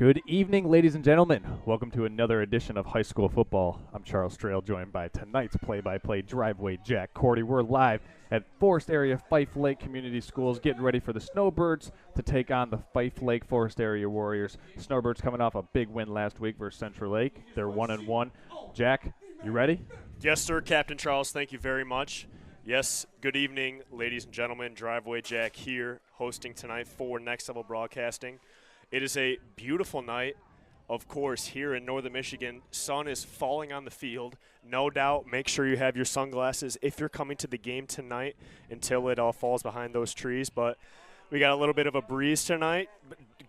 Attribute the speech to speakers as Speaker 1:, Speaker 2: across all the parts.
Speaker 1: Good evening, ladies and gentlemen. Welcome to another edition of High School Football. I'm Charles Trail, joined by tonight's play-by-play driveway Jack Cordy. We're live at Forest Area Fife Lake Community Schools, getting ready for the Snowbirds to take on the Fife Lake Forest Area Warriors. Snowbirds coming off a big win last week versus Central Lake. They're 1-1. Jack, you ready?
Speaker 2: Yes, sir, Captain Charles. Thank you very much. Yes, good evening, ladies and gentlemen. Driveway Jack here, hosting tonight for Next Level Broadcasting. It is a beautiful night, of course, here in northern Michigan. Sun is falling on the field. No doubt, make sure you have your sunglasses if you're coming to the game tonight until it all falls behind those trees. But we got a little bit of a breeze tonight.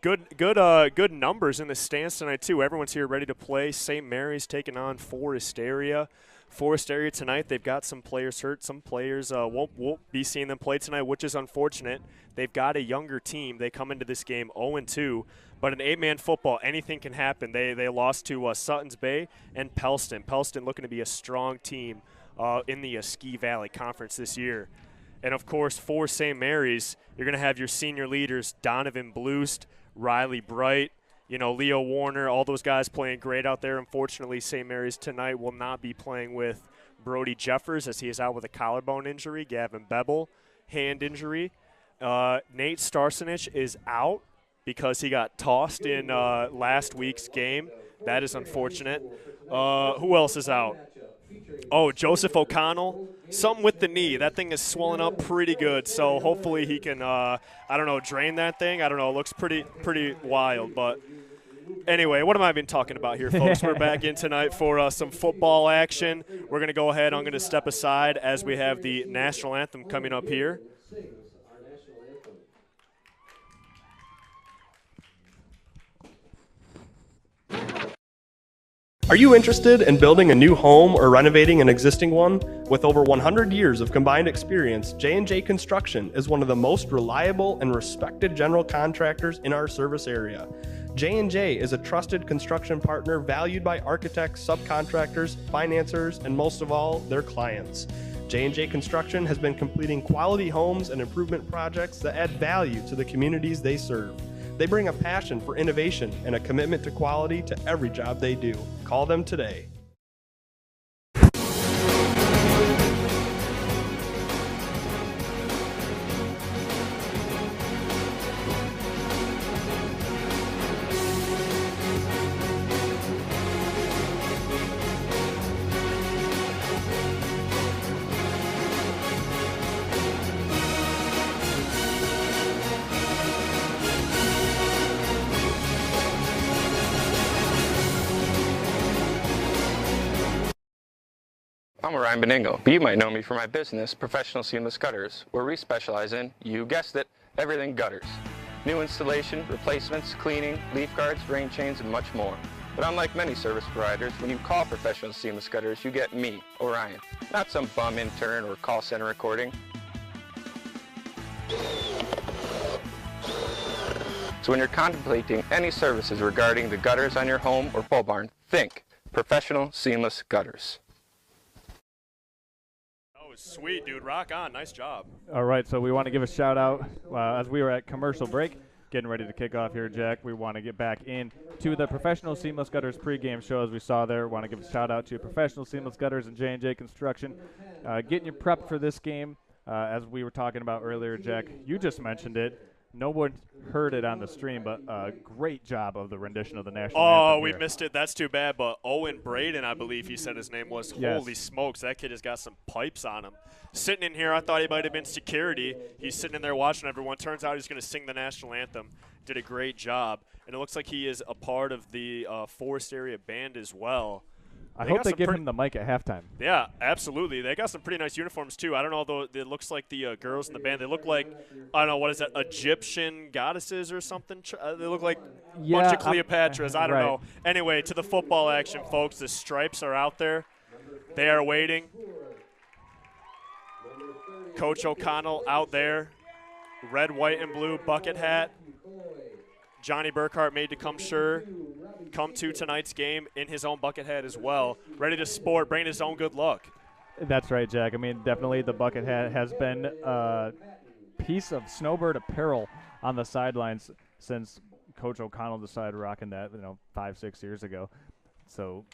Speaker 2: Good numbers in the stands tonight, too. Everyone's here ready to play. St. Mary's taking on Forest Area. Forest Area tonight, they've got some players hurt. Some players won't be seeing them play tonight, which is unfortunate. They've got a younger team. They come into this game 0-2, but in 8-man football, anything can happen. They lost to Suttons Bay and Pellston. Pellston looking to be a strong team in the Ski Valley Conference this year. And, of course, for St. Mary's, you're going to have your senior leaders, Donovan Bloost, Riley Bright, Leo Warner, all those guys playing great out there. Unfortunately, St. Mary's tonight will not be playing with Brody Jeffers as he is out with a collarbone injury. Gavin Bebel, hand injury. Nate Starsenich is out because he got tossed in last week's game. That is unfortunate. Who else is out? Oh, Joseph O'Connell, something with the knee. That thing is swelling up pretty good, so hopefully he can, drain that thing. I don't know. It looks pretty wild, but anyway, what am I even talking about here, folks? We're back in tonight for some football action. We're going to go ahead. I'm going to step aside as we have the national anthem coming up here.
Speaker 3: Are you interested in building a new home or renovating an existing one? With over 100 years of combined experience, J&J Construction is one of the most reliable and respected general contractors in our service area. J&J is a trusted construction partner valued by architects, subcontractors, financiers, and most of all, their clients. J&J Construction has been completing quality homes and improvement projects that add value to the communities they serve. They bring a passion for innovation and a commitment to quality to every job they do. Call them today.
Speaker 4: I'm Ryan Beningo, but you might know me for my business, Professional Seamless Gutters, where we specialize in, you guessed it, everything gutters. New installation, replacements, cleaning, leaf guards, rain chains, and much more. But unlike many service providers, when you call Professional Seamless Gutters, you get me, Orion, not some bum intern or call center recording. So when you're contemplating any services regarding the gutters on your home or pole barn, think Professional Seamless Gutters.
Speaker 2: Sweet, dude. Rock on. Nice job.
Speaker 1: All right, so we want to give a shout-out as we were at commercial break, getting ready to kick off here, Jack. We want to get back in to the Professional Seamless Gutters pregame show, as we saw there. We want to give a shout-out to Professional Seamless Gutters and J&J Construction. Getting you prepped for this game, as we were talking about earlier, Jack. You just mentioned it. No one heard it on the stream, but great job of the rendition of the national anthem.
Speaker 2: Oh, we
Speaker 1: here.
Speaker 2: missed it. That's too bad. But Owen Braden, I believe he said his name was.
Speaker 1: Yes.
Speaker 2: Holy smokes, that kid has got some pipes on him. Sitting in here, I thought he might have been security. He's sitting in there watching everyone. Turns out he's going to sing the national anthem. Did a great job. And it looks like he is a part of the Forest Area band as well.
Speaker 1: I hope they give him the mic at halftime.
Speaker 2: Yeah, absolutely. They got some pretty nice uniforms, too. I don't know, though. It looks like the girls in the band, they look like, I don't know, what is that, Egyptian goddesses or something? They look like a bunch of Cleopatras. I don't know. Anyway, to the football action, folks. The stripes are out there. They are waiting. Coach O'Connell out there. Red, white, and blue bucket hat. Johnny Burkhart made to come to tonight's game in his own bucket hat as well, ready to sport, bring his own good luck.
Speaker 1: That's right, Jack. I mean, definitely the bucket hat has been a piece of Snowbird apparel on the sidelines since Coach O'Connell decided rocking that, 5, 6 years ago. So,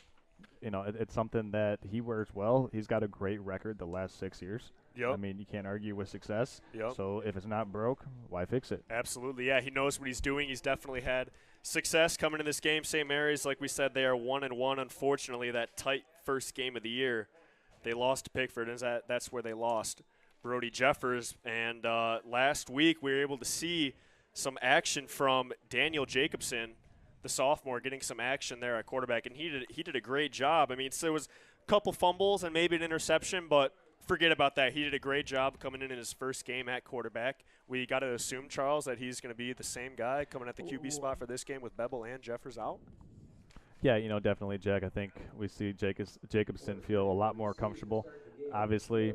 Speaker 1: it's something that he wears well. He's got a great record the last 6 years.
Speaker 2: Yep.
Speaker 1: I mean, you can't argue with success.
Speaker 2: Yep.
Speaker 1: So if it's not broke, why fix it?
Speaker 2: Absolutely, yeah. He knows what he's doing. He's definitely had success coming in this game. St. Mary's, like we said, they are 1-1. Unfortunately, that tight first game of the year, they lost to Pickford, and that's where they lost Brody Jeffers. And last week we were able to see some action from Daniel Jacobson, the sophomore, getting some action there at quarterback, and he did a great job. I mean, so it was a couple fumbles and maybe an interception, but forget about that. He did a great job coming in his first game at quarterback. We got to assume, Charles, that he's going to be the same guy coming at the QB spot for this game with Bevel and Jeffers out.
Speaker 1: Yeah, definitely, Jack. I think we see Jacobson feel a lot more comfortable. Obviously,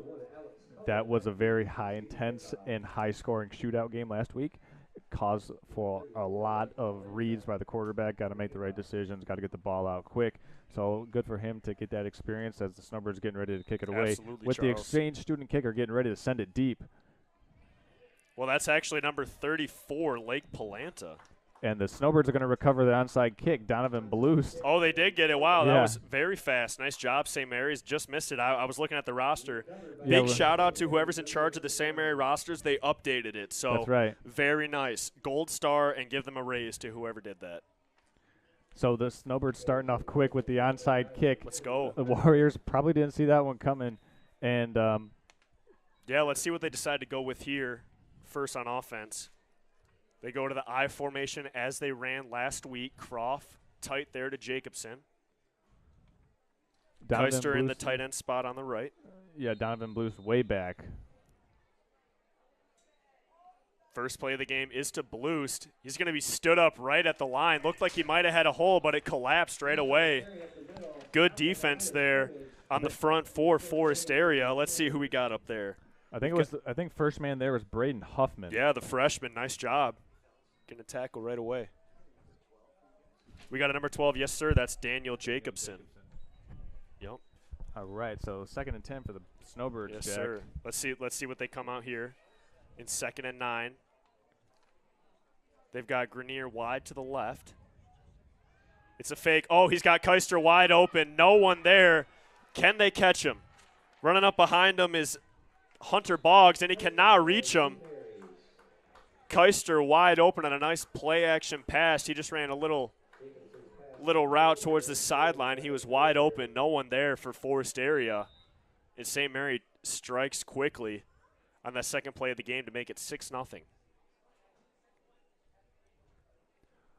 Speaker 1: that was a very high-intense and high-scoring shootout game last week. It caused for a lot of reads by the quarterback. Got to make the right decisions. Got to get the ball out quick. So good for him to get that experience as the Snowbirds getting ready to kick it away.
Speaker 2: Absolutely,
Speaker 1: with
Speaker 2: Charles.
Speaker 1: the exchange student kicker getting ready to send it deep.
Speaker 2: Well, that's actually number 34, Lake Palanta.
Speaker 1: And the Snowbirds are going to recover the onside kick. Donovan Blues.
Speaker 2: Oh, they did get it. Wow,
Speaker 1: Yeah.
Speaker 2: That was very fast. Nice job, St. Mary's. Just missed it. I was looking at the roster.
Speaker 1: Yeah,
Speaker 2: Big shout-out to whoever's in charge of the St. Mary rosters. They updated it. So
Speaker 1: That's right.
Speaker 2: very nice. Gold star, and give them a raise to whoever did that.
Speaker 1: So the Snowbirds starting off quick with the onside kick.
Speaker 2: Let's go.
Speaker 1: The Warriors probably didn't see that one coming. And
Speaker 2: Yeah, let's see what they decide to go with here first on offense. They go to the I formation as they ran last week. Croft tight there to Jacobson. Keister in the tight end spot on the right.
Speaker 1: Yeah, Donovan Blues way back.
Speaker 2: First play of the game is to Bloost. He's going to be stood up right at the line. Looked like he might have had a hole, but it collapsed right away. Good defense there on the front for Forest area. Let's see who we got up there.
Speaker 1: I think first man there was Braden Huffman.
Speaker 2: Yeah, the freshman. Nice job. Getting a tackle right away. We got a number 12. Yes, sir. That's Daniel Jacobson. Yep.
Speaker 1: All right, so 2nd and 10 for the Snowbirds.
Speaker 2: Yes,
Speaker 1: Jack.
Speaker 2: sir. Let's see what they come out here in 2nd and 9. They've got Grenier wide to the left. It's a fake. Oh, he's got Keister wide open. No one there. Can they catch him? Running up behind him is Hunter Boggs, and he cannot reach him. Keister wide open on a nice play-action pass. He just ran a little route towards the sideline. He was wide open. No one there for Forest area. And St. Mary strikes quickly on that second play of the game to make it 6-0.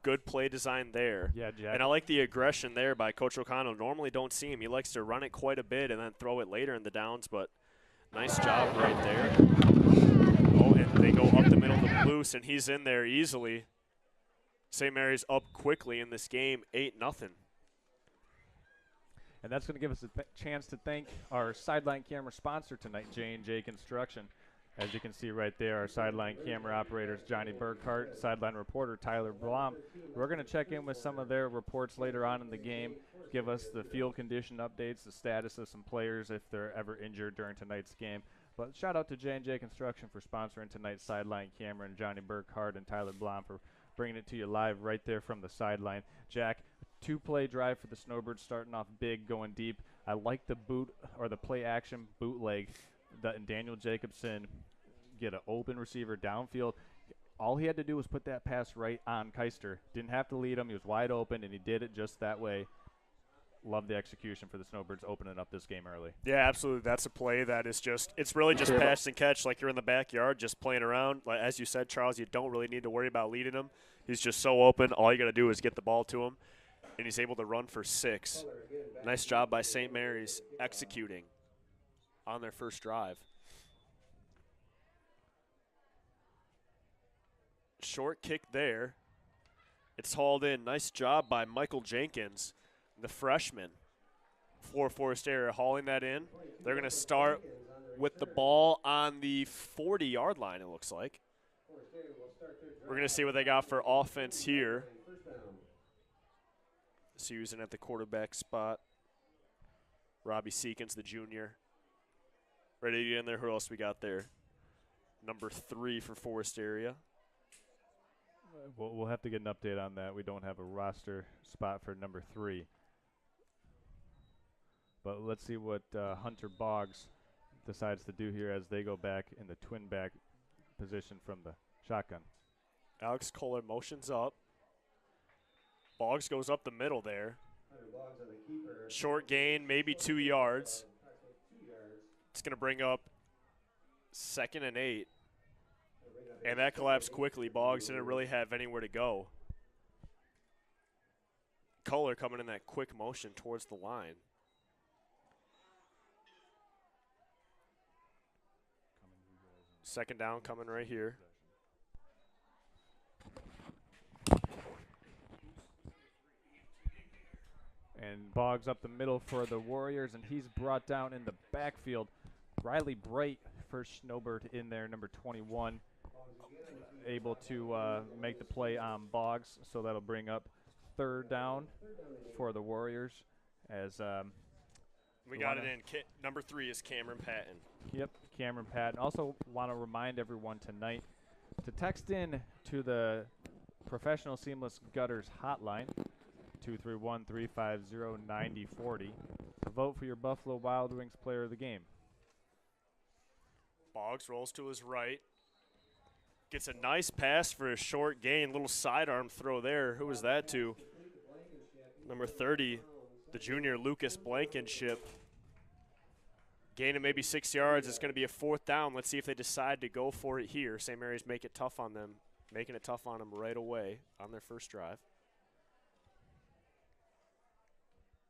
Speaker 2: Good play design there.
Speaker 1: Yeah, Jack.
Speaker 2: And I like the aggression there by Coach O'Connell. Normally don't see him. He likes to run it quite a bit and then throw it later in the downs, but nice job right there. Oh, and they go up the middle to Blues, and he's in there easily. St. Mary's up quickly in this game, 8-0.
Speaker 1: And that's going to give us a chance to thank our sideline camera sponsor tonight, J&J Construction. As you can see right there, our sideline camera operators, Johnny Burkhart, sideline reporter, Tyler Blom. We're going to check in with some of their reports later on in the game, give us the field condition updates, the status of some players if they're ever injured during tonight's game. But shout out to J&J Construction for sponsoring tonight's sideline camera, and Johnny Burkhart and Tyler Blom for bringing it to you live right there from the sideline. Jack, 2-play drive for the Snowbirds, starting off big, going deep. I like the play-action bootleg. And Daniel Jacobson get an open receiver downfield. All he had to do was put that pass right on Keister. Didn't have to lead him. He was wide open, and he did it just that way. Love the execution for the Snowbirds opening up this game early.
Speaker 2: Yeah, absolutely. That's a play that is it's really just pass and catch like you're in the backyard just playing around. Like, as you said, Charles, you don't really need to worry about leading him. He's just so open. All you got to do is get the ball to him, and he's able to run for 6. Nice job by St. Mary's executing on their first drive. Short kick there. It's hauled in. Nice job by Michael Jenkins, the freshman for Forest area, hauling that in. They're going to start with the ball on the 40-yard line, it looks like. We're going to see what they got for offense here. Susan at the quarterback spot. Robbie Seekins, the junior. Ready to get in there. Who else we got there? Number 3 for Forest area.
Speaker 1: We'll have to get an update on that. We don't have a roster spot for number 3. But let's see what Hunter Boggs decides to do here as they go back in the twin back position from the shotgun.
Speaker 2: Alex Kohler motions up. Boggs goes up the middle there. Short gain, maybe 2 yards. It's going to bring up 2nd and 8. And that collapsed quickly. Boggs didn't really have anywhere to go. Kohler coming in that quick motion towards the line. Second down coming right here.
Speaker 1: And Boggs up the middle for the Warriors, and he's brought down in the backfield. Riley Bright, first Snowbird in there, number 21, able to make the play on Boggs, so that'll bring up 3rd down for the Warriors. As
Speaker 2: we got it in. Number 3 is Cameron Patton.
Speaker 1: Yep, Cameron Patton. Also want to remind everyone tonight to text in to the Professional Seamless Gutters hotline, 231-350-9040, to vote for your Buffalo Wild Wings player of the game.
Speaker 2: Boggs rolls to his right. Gets a nice pass for a short gain. Little sidearm throw there. Who was that to? Number 30, the junior Lucas Blankenship. Gain of maybe 6 yards. It's going to be a 4th down. Let's see if they decide to go for it here. St. Mary's make it tough on them, making it tough on them right away on their first drive.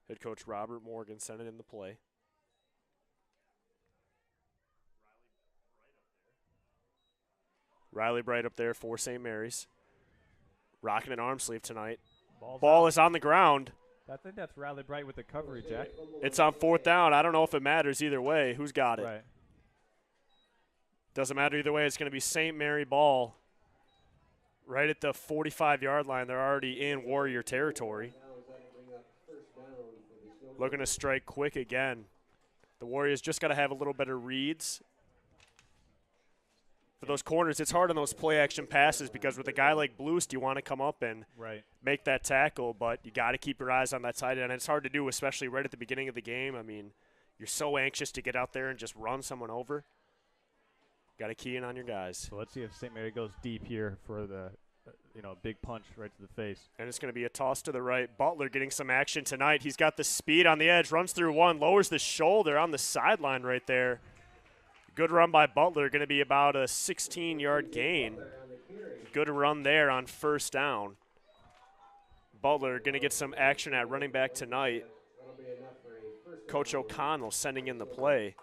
Speaker 2: Head coach Robert Morgan sending in the play. Riley Bright up there for St. Mary's. Rocking an arm sleeve tonight. Ball is on the ground.
Speaker 1: I think that's Riley Bright with the coverage, Jack.
Speaker 2: It's on 4th down. I don't know if it matters either way. Who's got it?
Speaker 1: Right.
Speaker 2: Doesn't matter either way. It's going to be St. Mary ball right at the 45-yard line. They're already in Warrior territory. Looking to strike quick again. The Warriors just got to have a little better reads. For those corners, it's hard on those play-action passes because with a guy like Blust, you want to come up and make that tackle, but you got to keep your eyes on that tight end. And it's hard to do, especially right at the beginning of the game. I mean, you're so anxious to get out there and just run someone over. Got to key in on your guys.
Speaker 1: So let's see if St. Mary goes deep here for the big punch right to the face.
Speaker 2: And it's going to be a toss to the right. Butler getting some action tonight. He's got the speed on the edge, runs through one, lowers the shoulder on the sideline right there. Good run by Butler, going to be about a 16-yard gain. Good run there on 1st down. Butler going to get some action at running back tonight. Coach O'Connell sending in the play.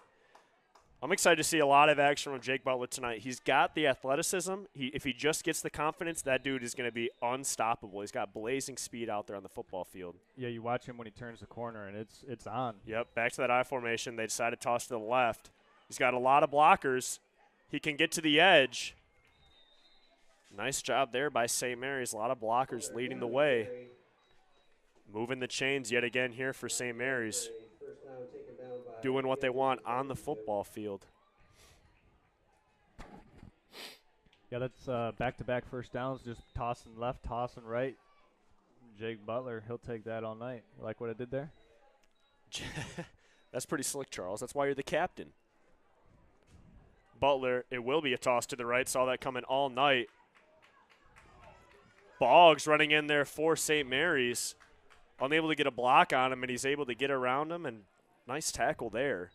Speaker 2: I'm excited to see a lot of action from Jake Butler tonight. He's got the athleticism. If he just gets the confidence, that dude is going to be unstoppable. He's got blazing speed out there on the football field.
Speaker 1: Yeah, you watch him when he turns the corner, and it's on.
Speaker 2: Yep, back to that I formation. They decided to toss to the left. He's got a lot of blockers. He can get to the edge. Nice job there by St. Mary's. A lot of blockers leading the way. Moving the chains yet again here for St. Mary's. Doing what they want on the football field.
Speaker 1: Yeah, that's back-to-back 1st downs, just tossing left, tossing right. Jake Butler, he'll take that all night. You like what I did there?
Speaker 2: That's pretty slick, Charles. That's why you're the captain. Butler, it will be a toss to the right. Saw that coming all night. Boggs running in there for St. Mary's. Unable to get a block on him, and he's able to get around him, and nice tackle there.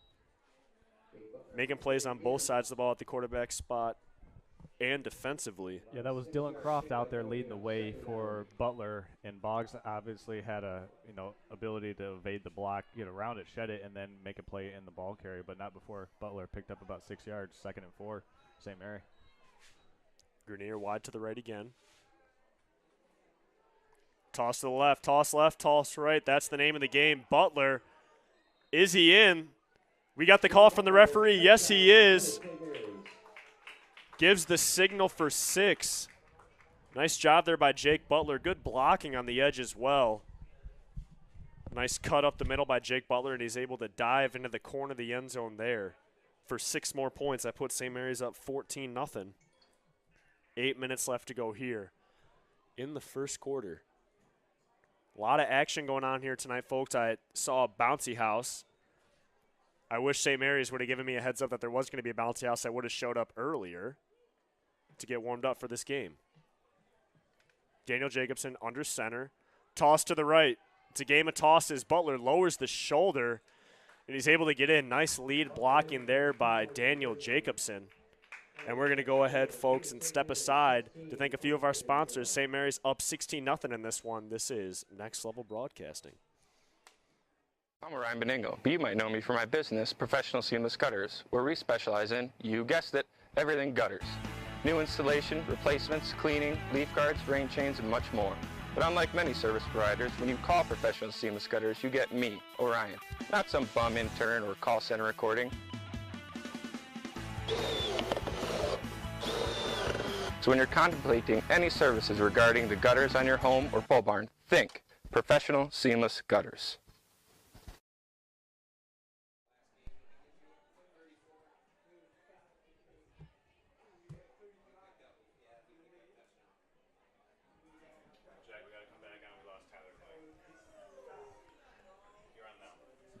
Speaker 2: Making plays on both sides of the ball at the quarterback spot and defensively.
Speaker 1: Yeah, that was Dylan Croft out there leading the way for Butler, and Boggs obviously had a ability to evade the block, get around it, shed it, and then make a play in the ball carry, but not before Butler picked up about 6 yards. 2nd and 4, St. Mary.
Speaker 2: Grenier wide to the right again. Toss to the left, toss right. That's the name of the game. Butler, is he in? We got the call from the referee. Yes, he is. Gives the signal for 6. Nice job there by Jake Butler. Good blocking on the edge as well. Nice cut up the middle by Jake Butler, and he's able to dive into the corner of the end zone there for 6 more points. That puts St. Mary's up 14-0. 8 minutes left to go here. in the first quarter. A lot of action going on here tonight, folks. I saw a bouncy house. I wish St. Mary's would have given me a heads up that there was going to be a bouncy house. I would have showed up earlier to get warmed up for this game. Daniel Jacobson under center. Toss to the right. It's a game of tosses. Butler lowers the shoulder, and he's able to get in. Nice lead blocking there by Daniel Jacobson. And we're going to go ahead, folks, and step aside to thank a few of our sponsors. St. Mary's up 16-0 in this one. This is Next Level Broadcasting.
Speaker 4: I'm Ryan Beningo, but you might know me for my business, Professional Seamless Gutters, where we specialize in, you guessed it, everything gutters. New installation, replacements, cleaning, leaf guards, rain chains, and much more. But unlike many service providers, when you call Professional Seamless Gutters, you get me, Orion, not some bum intern or call center recording. So when you're contemplating any services regarding the gutters on your home or pole barn, think Professional Seamless Gutters.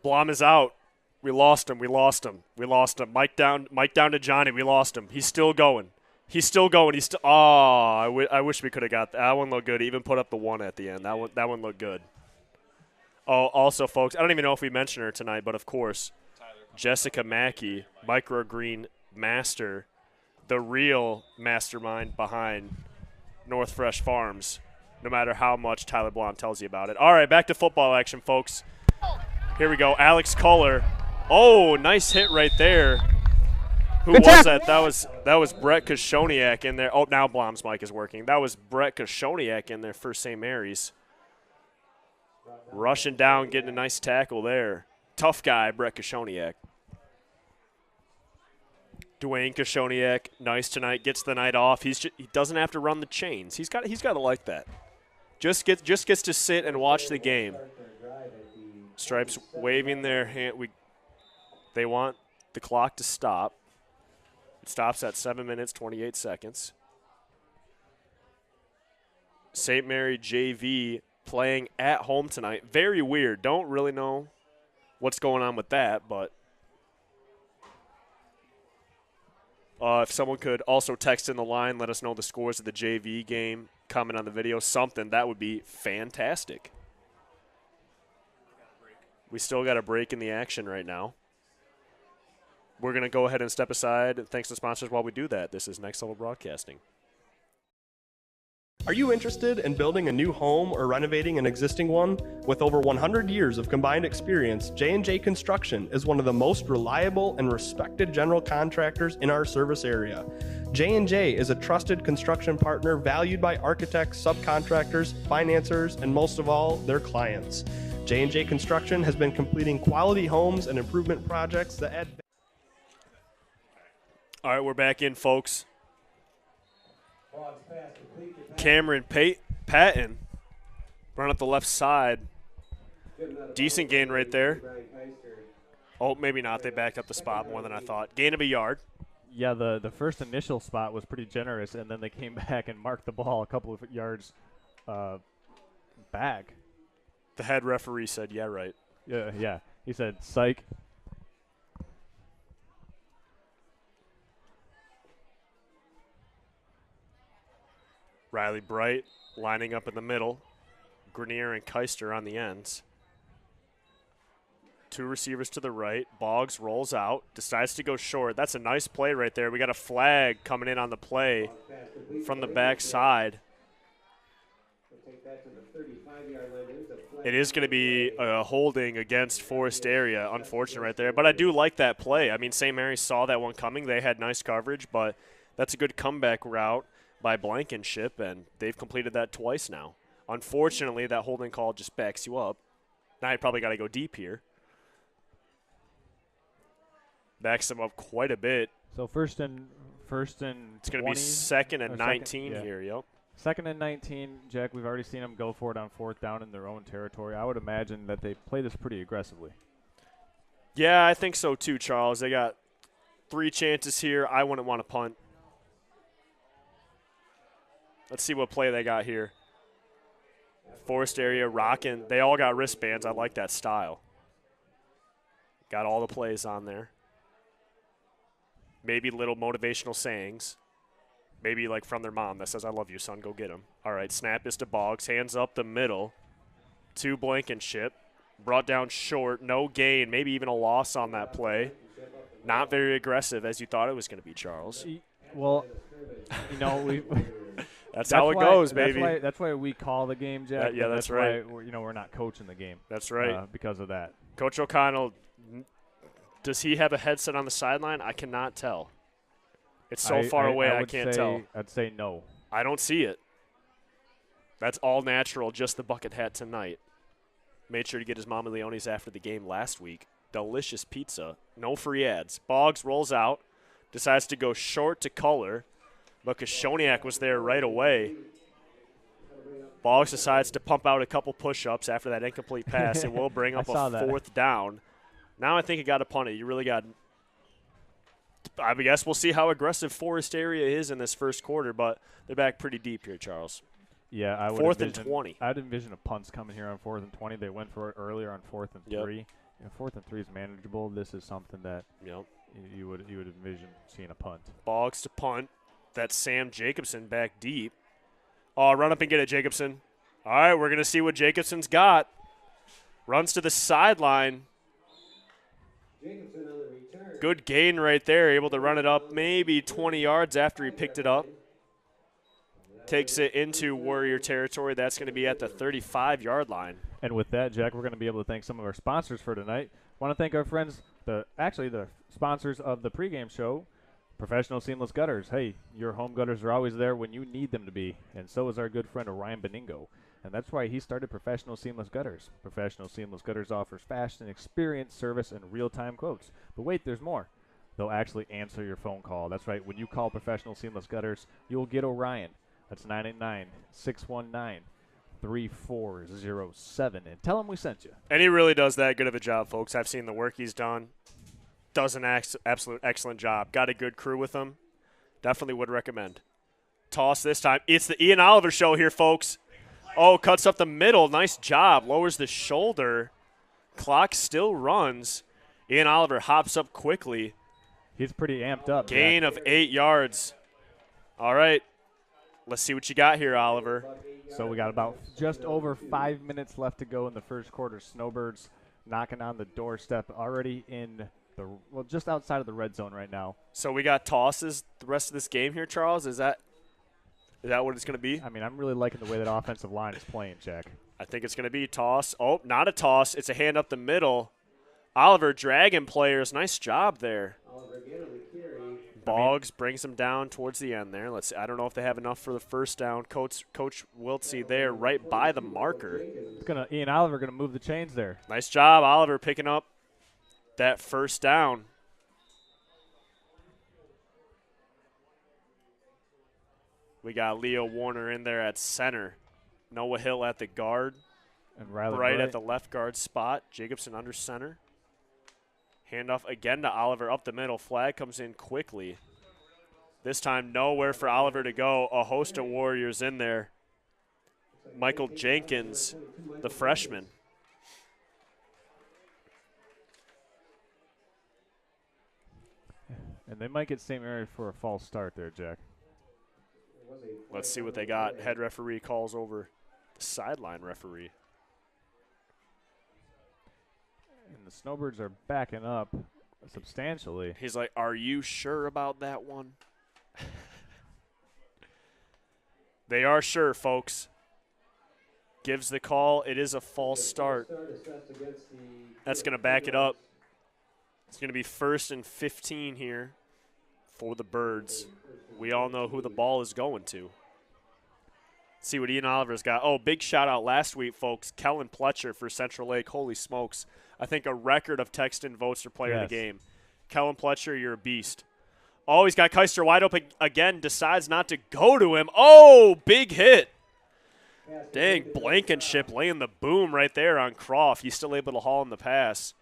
Speaker 2: Blom is out. We lost him. Mike down to Johnny. We lost him. He's still going. I wish we could have got that. That one looked good. He even put up the one at the end. That one looked good. Oh, also, folks, I don't even know if we mentioned her tonight, but of course, Jessica Mackey, microgreen master, the real mastermind behind North Fresh Farms, no matter how much Tyler Blom tells you about it. All right, back to football action, folks. Here we go. Alex Culler. Oh, nice hit right there. Who was that? That was Brett Koshoniak in there. Oh, now Blom's mic is working. That was Brett Koshoniak in there for St. Mary's. Rushing down, getting a nice tackle there. Tough guy, Brett Koshoniak. Dwayne Koshoniak, nice tonight. Gets the night off. He doesn't have to run the chains. He's got to like that. Just gets to sit and watch the game. Stripes waving their hand. They want the clock to stop. It stops at 7 minutes, 28 seconds. St. Mary JV playing at home tonight. Very weird. Don't really know what's going on with that, but if someone could also text in the line, let us know the scores of the JV game, comment on the video, something, that would be fantastic. We still got a break in the action right now. We're going to go ahead and step aside. Thanks to sponsors while we do that. This is Next Level Broadcasting.
Speaker 3: Are you interested in building a new home or renovating an existing one? With over 100 years of combined experience, J&J Construction is one of the most reliable and respected general contractors in our service area. J&J is a trusted construction partner valued by architects, subcontractors, financiers, and most of all, their clients. J&J Construction has been completing quality homes and improvement projects that add.
Speaker 2: All right, we're back in, folks. Cameron Patton run up the left side. Decent gain right there. Oh, maybe not. They backed up the spot more than I thought. Gain of a yard.
Speaker 1: Yeah, the first initial spot was pretty generous, and then they came back and marked the ball a couple of yards back.
Speaker 2: The head referee said, yeah, right.
Speaker 1: Yeah. He said, psych.
Speaker 2: Riley Bright lining up in the middle. Grenier and Keister on the ends. Two receivers to the right. Boggs rolls out, decides to go short. That's a nice play right there. We got a flag coming in on the play from the backside. It is going to be a holding against Forest Area. Unfortunate right there. But I do like that play. I mean, St. Mary's saw that one coming. They had nice coverage, but that's a good comeback route by Blankenship, and they've completed that twice now. Unfortunately, that holding call just backs you up. Now you probably got to go deep here. Backs them up quite a bit.
Speaker 1: So first and
Speaker 2: it's going to be second and 19 here. Yep.
Speaker 1: Second and 19, Jack. We've already seen them go for it on fourth down in their own territory. I would imagine that they play this pretty aggressively.
Speaker 2: Yeah, I think so too, Charles. They got 3 chances here. I wouldn't want to punt. Let's see what play they got here. Forest area rocking. They all got wristbands. I like that style. Got all the plays on there. Maybe little motivational sayings. Maybe like from their mom that says, I love you, son. Go get him. All right, snap is to Boggs. Hands up the middle to Blankenship. Brought down short. No gain. Maybe even a loss on that play. Not very aggressive as you thought it was going to be, Charles.
Speaker 1: Well,
Speaker 2: That's how it goes, baby.
Speaker 1: That's why we call the game, Jack.
Speaker 2: That's right.
Speaker 1: Why we're not coaching the game.
Speaker 2: That's right.
Speaker 1: Because of that.
Speaker 2: Coach O'Connell, does he have a headset on the sideline? I cannot tell. It's so far away, I can't tell.
Speaker 1: I'd say no.
Speaker 2: I don't see it. That's all natural, just the bucket hat tonight. Made sure to get his Mama Leone's after the game last week. Delicious pizza. No free ads. Boggs rolls out, decides to go short to color, but Kashoniak was there right away. Boggs decides to pump out a couple push-ups after that incomplete pass. It will bring up a 4th down. Now I think you got to punt it. You really got – I guess we'll see how aggressive Forest area is in this first quarter, but they're back pretty deep here, Charles.
Speaker 1: Yeah, I would
Speaker 2: 4th and 20.
Speaker 1: I'd envision a punts coming here on 4th and 20. They went for it earlier on 4th and 3. 4th and 3 is manageable. This is something that you would envision seeing a punt.
Speaker 2: Boggs to punt. That's Sam Jacobson back deep. Oh, run up and get it, Jacobson. All right, we're going to see what Jacobson's got. Runs to the sideline. Good gain right there. Able to run it up maybe 20 yards after he picked it up. Takes it into Warrior territory. That's going to be at the 35-yard line.
Speaker 1: And with that, Jack, we're going to be able to thank some of our sponsors for tonight. Want to thank our friends, the sponsors of the pregame show, Professional Seamless Gutters. Hey, your home gutters are always there when you need them to be, and so is our good friend Orion Beningo. And that's why he started Professional Seamless Gutters. Professional Seamless Gutters offers fast and experienced service and real-time quotes. But wait, there's more. They'll actually answer your phone call. That's right. When you call Professional Seamless Gutters, you'll get Orion. That's 989-619-3407. And tell him we sent you.
Speaker 2: And he really does that good of a job, folks. I've seen the work he's done. Does an absolute excellent job. Got a good crew with him. Definitely would recommend. Toss this time. It's the Ian Oliver show here, folks. Oh, cuts up the middle. Nice job. Lowers the shoulder. Clock still runs. Ian Oliver hops up quickly.
Speaker 1: He's pretty amped up.
Speaker 2: Gain of 8 yards. All right. Let's see what you got here, Oliver.
Speaker 1: So we got about just over 5 minutes left to go in the first quarter. Snowbirds knocking on the doorstep already in just outside of the red zone right now.
Speaker 2: So we got tosses the rest of this game here, Charles? Is that what it's going to be?
Speaker 1: I mean, I'm really liking the way that offensive line is playing, Jack.
Speaker 2: I think it's going to be a toss. Oh, not a toss. It's a hand up the middle. Oliver dragging players. Nice job there. Boggs brings them down towards the end there. I don't know if they have enough for the first down. Coach Wiltsey there right by the marker.
Speaker 1: Ian Oliver going to move the chains there.
Speaker 2: Nice job, Oliver, picking up that first down. We got Leo Warner in there at center. Noah Hill at the guard.
Speaker 1: And Riley
Speaker 2: right at the left guard spot. Jacobson under center. Handoff again to Oliver up the middle. Flag comes in quickly. This time nowhere for Oliver to go. A host of Warriors in there. Michael Jenkins, the freshman.
Speaker 1: And they might get St. Mary's for a false start there, Jack.
Speaker 2: Let's see what they got. Head referee calls over the sideline referee.
Speaker 1: And the Snowbirds are backing up substantially.
Speaker 2: He's like, are you sure about that one? They are sure, folks. Gives the call. It is a false start. That's going to back it up. It's going to be 1st and 15 here for the Birds. We all know who the ball is going to. Let's see what Ian Oliver's got. Oh, big shout out last week, folks. Kellen Pletcher for Central Lake. Holy smokes. I think a record of text-in votes for player of the game. Kellen Pletcher, you're a beast. Oh, he's got Keister wide open again. Decides not to go to him. Oh, big hit. Dang, Blankenship laying the boom right there on Croft. He's still able to haul in the pass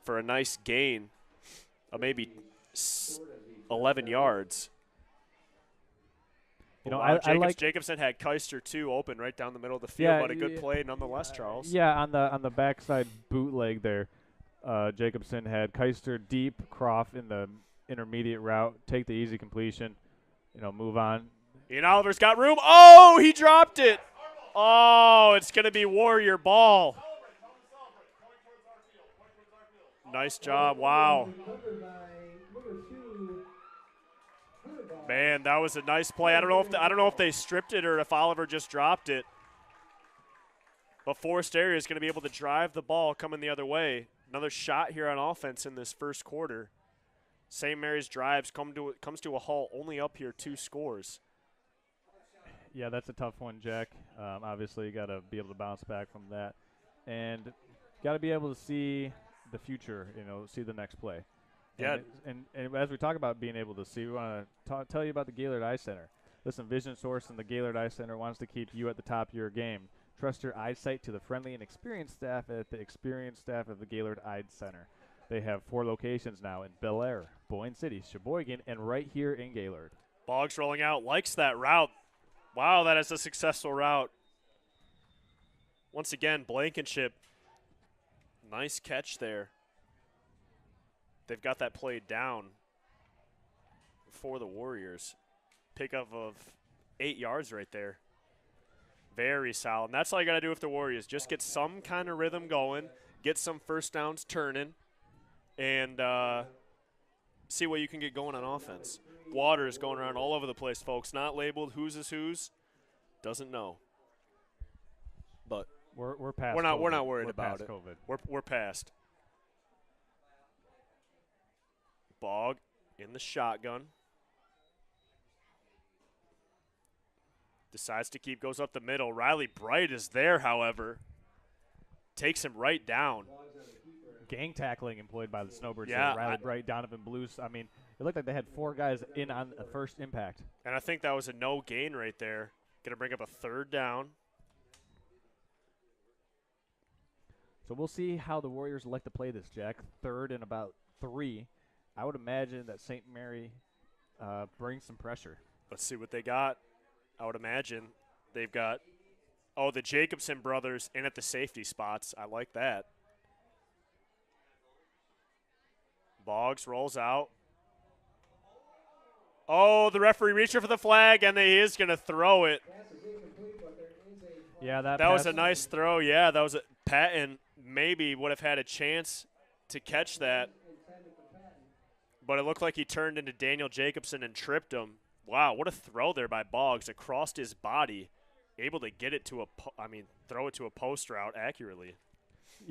Speaker 2: for a nice gain of maybe 11 yards.
Speaker 1: You know,
Speaker 2: wow,
Speaker 1: I like
Speaker 2: Jacobson had Keister too open right down the middle of the field, but a good play nonetheless, Charles.
Speaker 1: Yeah, on the backside bootleg there, Jacobson had Keister deep, Croft in the intermediate route, take the easy completion, move on.
Speaker 2: Ian Oliver's got room. Oh, he dropped it. Oh, it's going to be Warrior ball. Nice job. Wow. Man, that was a nice play. I don't know if they stripped it or if Oliver just dropped it. But Forest Area is going to be able to drive the ball coming the other way. Another shot here on offense in this first quarter. St. Mary's drives comes to a halt, only up here 2 scores.
Speaker 1: Yeah, that's a tough one, Jack. Obviously, you got to be able to bounce back from that. And got to be able to see the future, see the next play.
Speaker 2: Yeah.
Speaker 1: And as we talk about being able to see, we want to tell you about the Gaylord Eye Center. Listen, Vision Source and the Gaylord Eye Center wants to keep you at the top of your game. Trust your eyesight to the friendly and experienced staff at the Gaylord Eye Center. They have 4 locations now in Bel Air, Boyne City, Sheboygan, and right here in Gaylord.
Speaker 2: Boggs rolling out, likes that route. Wow, that is a successful route. Once again, Blankenship, nice catch there. They've got that play down for the Warriors. Pickup of 8 yards right there. Very solid. And that's all you got to do with the Warriors. Just get some kind of rhythm going, get some first downs turning, and see what you can get going on offense. Water is going around all over the place, folks. Not labeled whose is whose. Doesn't know. But
Speaker 1: we're past.
Speaker 2: We're not
Speaker 1: COVID.
Speaker 2: worried
Speaker 1: We're
Speaker 2: about
Speaker 1: past
Speaker 2: it.
Speaker 1: COVID.
Speaker 2: We're past. Bog in the shotgun. Decides to keep, goes up the middle. Riley Bright is there, however. Takes him right down.
Speaker 1: Gang tackling employed by the Snowbirds.
Speaker 2: Yeah,
Speaker 1: Riley Bright, Donovan Blues. I mean, it looked like they had 4 guys in on the first impact.
Speaker 2: And I think that was a no gain right there. Going to bring up a 3rd down.
Speaker 1: So we'll see how the Warriors elect to play this, Jack. 3rd and about 3. I would imagine that St. Mary brings some pressure.
Speaker 2: Let's see what they got. I would imagine they've got, the Jacobson brothers in at the safety spots. I like that. Boggs rolls out. Oh, the referee reached for the flag, and he is going to throw it.
Speaker 1: Yeah, that
Speaker 2: was a nice throw. Yeah, that was Patton maybe would have had a chance to catch that. But it looked like he turned into Daniel Jacobson and tripped him. Wow, what a throw there by Boggs across his body. Able to get it to throw it to a post route accurately.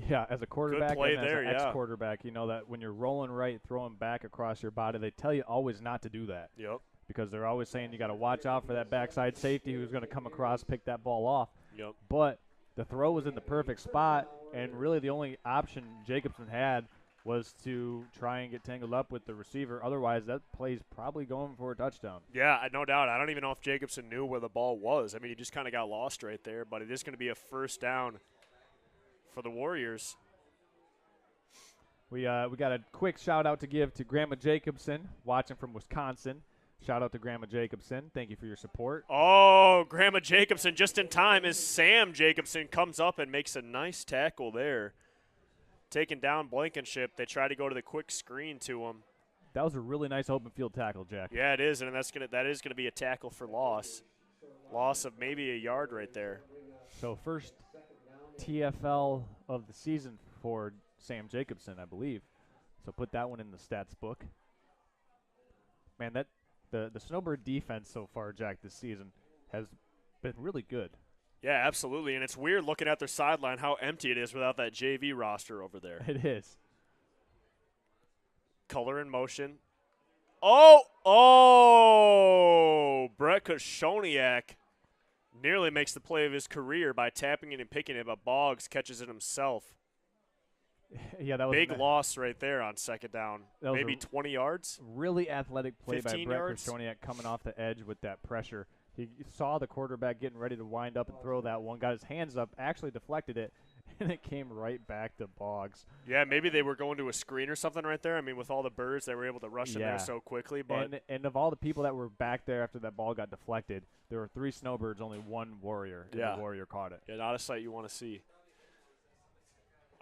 Speaker 1: Yeah, as a quarterback
Speaker 2: Good play
Speaker 1: and
Speaker 2: there,
Speaker 1: as an ex-quarterback, you know that when you're rolling right, throwing back across your body, they tell you always not to do that.
Speaker 2: Yep.
Speaker 1: Because they're always saying you got to watch out for that backside safety who's going to come across, pick that ball off.
Speaker 2: Yep.
Speaker 1: But the throw was in the perfect spot, and really the only option Jacobson had was to try and get tangled up with the receiver. Otherwise, that play's probably going for a touchdown.
Speaker 2: Yeah, no doubt. I don't even know if Jacobson knew where the ball was. I mean, he just kind of got lost right there, but it is going to be a 1st down for the Warriors.
Speaker 1: We got a quick shout-out to give to Grandma Jacobson, watching from Wisconsin. Shout-out to Grandma Jacobson. Thank you for your support.
Speaker 2: Oh, Grandma Jacobson just in time as Sam Jacobson comes up and makes a nice tackle there. Taking down Blankenship. They try to go to the quick screen to him.
Speaker 1: That was a really nice open field tackle, Jack.
Speaker 2: Yeah, it is, and that is gonna be a tackle for loss. Loss of maybe a yard right there.
Speaker 1: So first TFL of the season for Sam Jacobson, I believe. So put that one in the stats book. Man, that the Snowbird defense so far, Jack, this season has been really good.
Speaker 2: Yeah, absolutely. And it's weird looking at their sideline how empty it is without that JV roster over there.
Speaker 1: It is.
Speaker 2: Color in motion. Brett Koshoniak nearly makes the play of his career by tapping it and picking it, but Boggs catches it himself.
Speaker 1: Yeah, that was
Speaker 2: big loss right there on 2nd down. Maybe 20 yards.
Speaker 1: Really athletic play by Brett
Speaker 2: yards?
Speaker 1: Koshoniak coming off the edge with that pressure. He saw the quarterback getting ready to wind up and throw that one, got his hands up, actually deflected it, and it came right back to Boggs.
Speaker 2: Yeah, maybe they were going to a screen or something right there. I mean, with all the birds, they were able to rush in there so quickly. But
Speaker 1: and of all the people that were back there after that ball got deflected, there were 3 Snowbirds, only 1 Warrior, and the Warrior caught it.
Speaker 2: Yeah, not a sight you want to see.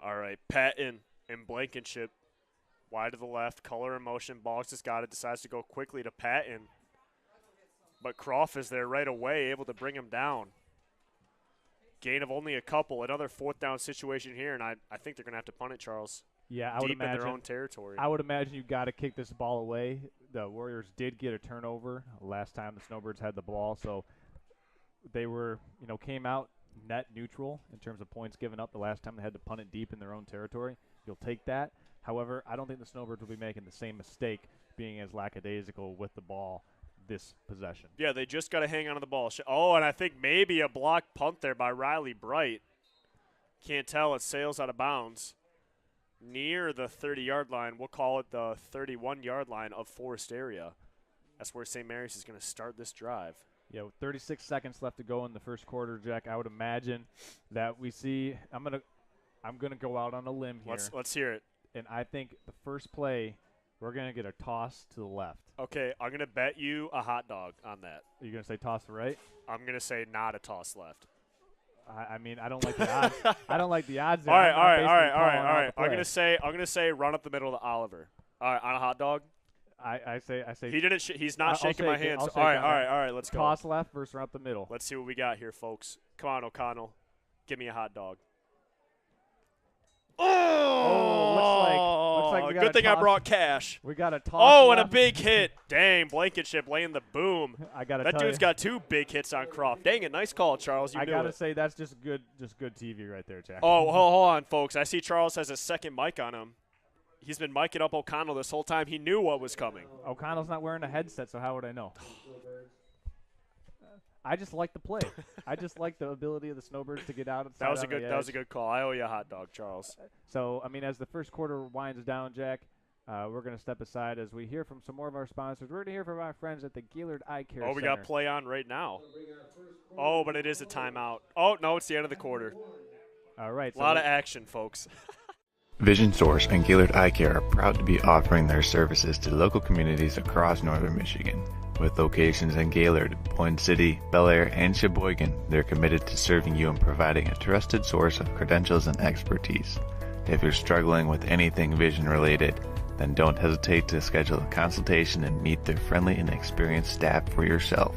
Speaker 2: All right, Patton and Blankenship. Wide to the left, color in motion. Boggs has got it, decides to go quickly to Patton. But Croft is there right away, able to bring him down. Gain of only a couple. Another 4th down situation here, and I think they're going to have to punt it, Charles.
Speaker 1: Yeah, I would
Speaker 2: deep
Speaker 1: imagine.
Speaker 2: in their own territory.
Speaker 1: I would imagine you got to kick this ball away. The Warriors did get a turnover last time the Snowbirds had the ball, so they were, came out net neutral in terms of points given up the last time they had to punt it deep in their own territory. You'll take that. However, I don't think the Snowbirds will be making the same mistake being as lackadaisical with the ball this possession.
Speaker 2: Yeah, they just got to hang on to the ball. Oh, and I think maybe a blocked punt there by Riley Bright. Can't tell. It sails out of bounds near the 30-yard line. We'll call it the 31-yard line of Forest area. That's where St. Mary's is going to start this drive.
Speaker 1: Yeah, with 36 seconds left to go in the first quarter, Jack, I would imagine that we see – I'm gonna go out on a limb here.
Speaker 2: Let's hear it.
Speaker 1: And I think the first play, we're going to get a toss to the left.
Speaker 2: Okay, I'm going to bet you a hot dog on that.
Speaker 1: Are you going to say toss to right?
Speaker 2: I'm going to say not a toss left.
Speaker 1: I mean, I don't like the odds. I don't like the odds.
Speaker 2: All right. I'm going to say run up the middle to Oliver. All right, on a hot dog.
Speaker 1: I say.
Speaker 2: He didn't. He's not shaking my hands.
Speaker 1: All
Speaker 2: right. Let's go.
Speaker 1: Toss left versus run up the middle.
Speaker 2: Let's see what we got here, folks. Come on, O'Connell. Give me a hot dog.
Speaker 1: Looks like we got
Speaker 2: good thing
Speaker 1: toss.
Speaker 2: I brought cash.
Speaker 1: We got a toss.
Speaker 2: Oh,
Speaker 1: left.
Speaker 2: and a big hit. Dang, Blankenship laying the boom. That dude's got 2 big hits on Croft. Dang it, nice call, Charles.
Speaker 1: I gotta say that's just good TV right there, Jack.
Speaker 2: Oh, hold on, folks. I see Charles has a second mic on him. He's been micing up O'Connell this whole time. He knew what was coming.
Speaker 1: O'Connell's not wearing a headset, so how would I know? I just like the play. I just like the ability of the Snowbirds to get out.
Speaker 2: That was a good call. I owe you a hot dog, Charles.
Speaker 1: So, I mean, as the first quarter winds down, Jack, we're going to step aside as we hear from some more of our sponsors. We're going to hear from our friends at the Gaylord Eye Care
Speaker 2: Oh, we
Speaker 1: Center.
Speaker 2: got play on right now. Oh, but it is a timeout. Oh, no, it's the end of the quarter.
Speaker 1: All right.
Speaker 2: A lot of action, folks.
Speaker 5: Vision Source and Gaylord Eye Care are proud to be offering their services to local communities across northern Michigan. With locations in Gaylord, Boyne City, Bel Air, and Sheboygan, they're committed to serving you and providing a trusted source of credentials and expertise. If you're struggling with anything vision related, then don't hesitate to schedule a consultation and meet their friendly and experienced staff for yourself.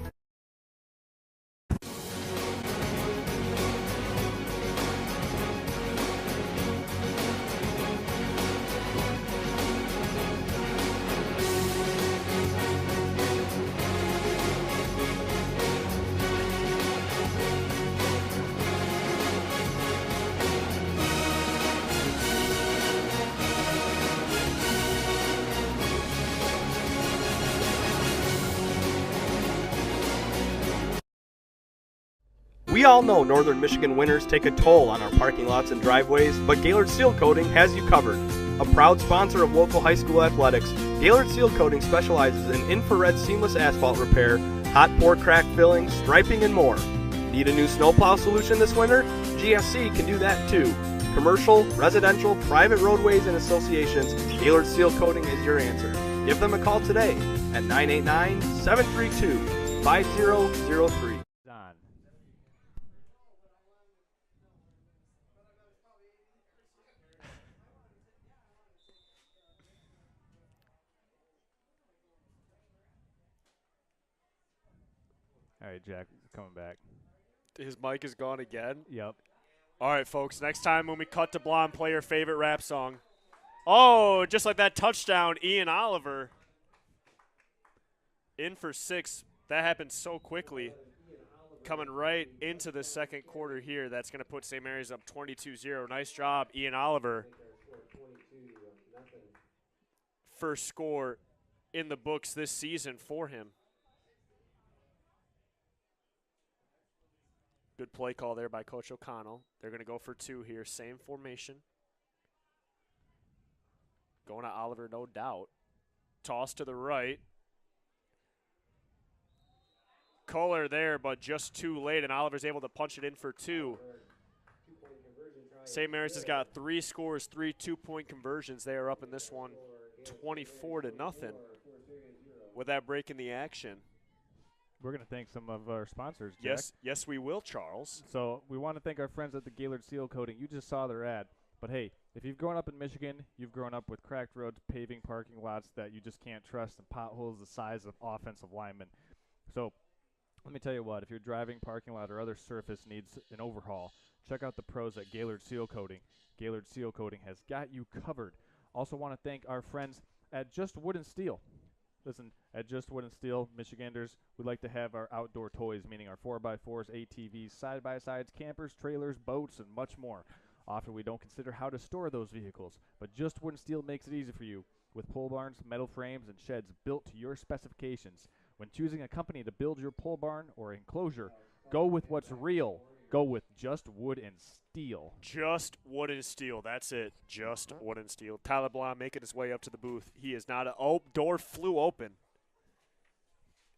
Speaker 3: We all know northern Michigan winters take a toll on our parking lots and driveways, but Gaylord Seal Coating has you covered. A proud sponsor of local high school athletics, Gaylord Seal Coating specializes in infrared seamless asphalt repair, hot pour crack filling, striping, and more. Need a new snowplow solution this winter? GSC can do that too. Commercial, residential, private roadways, and associations, Gaylord Seal Coating is your answer. Give them a call today at 989-732-5003.
Speaker 1: All right, Jack, coming back.
Speaker 2: His mic is gone again.
Speaker 1: Yep.
Speaker 2: All right, folks, next time when we cut to blonde, play your favorite rap song. Oh, just like that touchdown, Ian Oliver. In for 6. That happened so quickly. Coming right into the second quarter here. That's going to put St. Mary's up 22-0. Nice job, Ian Oliver. First score in the books this season for him. Good play call there by Coach O'Connell. They're going to go for 2 here. Same formation. Going to Oliver, no doubt. Toss to the right. Kohler there, but just too late, and Oliver's able to punch it in for 2. St. Mary's has got 3 scores, 3 2-point conversions. They are up in this one 24-0 with that break in the action.
Speaker 1: We're going to thank some of our sponsors, Jack.
Speaker 2: Yes, we will, Charles.
Speaker 1: So we want to thank our friends at the Gaylord Seal Coating. You just saw their ad. But, hey, if you've grown up in Michigan, you've grown up with cracked roads, paving parking lots that you just can't trust, and potholes the size of offensive linemen. So let me tell you what, if your driving parking lot or other surface needs an overhaul, check out the pros at Gaylord Seal Coating. Gaylord Seal Coating has got you covered. Also want to thank our friends at Just Wood and Steel. Listen, at Just Wood and Steel, Michiganders, we like to have our outdoor toys, meaning our 4x4s, ATVs, side-by-sides, campers, trailers, boats, and much more. Often we don't consider how to store those vehicles, but Just Wood and Steel makes it easy for you with pole barns, metal frames, and sheds built to your specifications. When choosing a company to build your pole barn or enclosure, go with what's real. Go with Just Wood and Steel.
Speaker 2: Just Wood and Steel. That's it. Just Wood and Steel. Tyler Blom making his way up to the booth. He is not door flew open.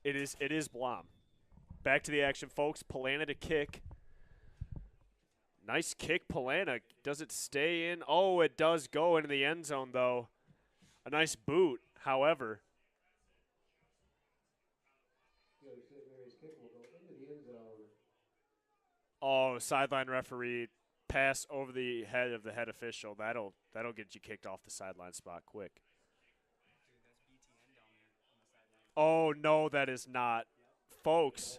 Speaker 2: It is Blom. Back to the action, folks. Polana to kick. Nice kick, Polana. Does it stay in? Oh, it does go into the end zone, though. A nice boot, however. Oh, sideline referee pass over the head of the head official. That'll get you kicked off the sideline spot quick. Oh, no, that is not. Folks,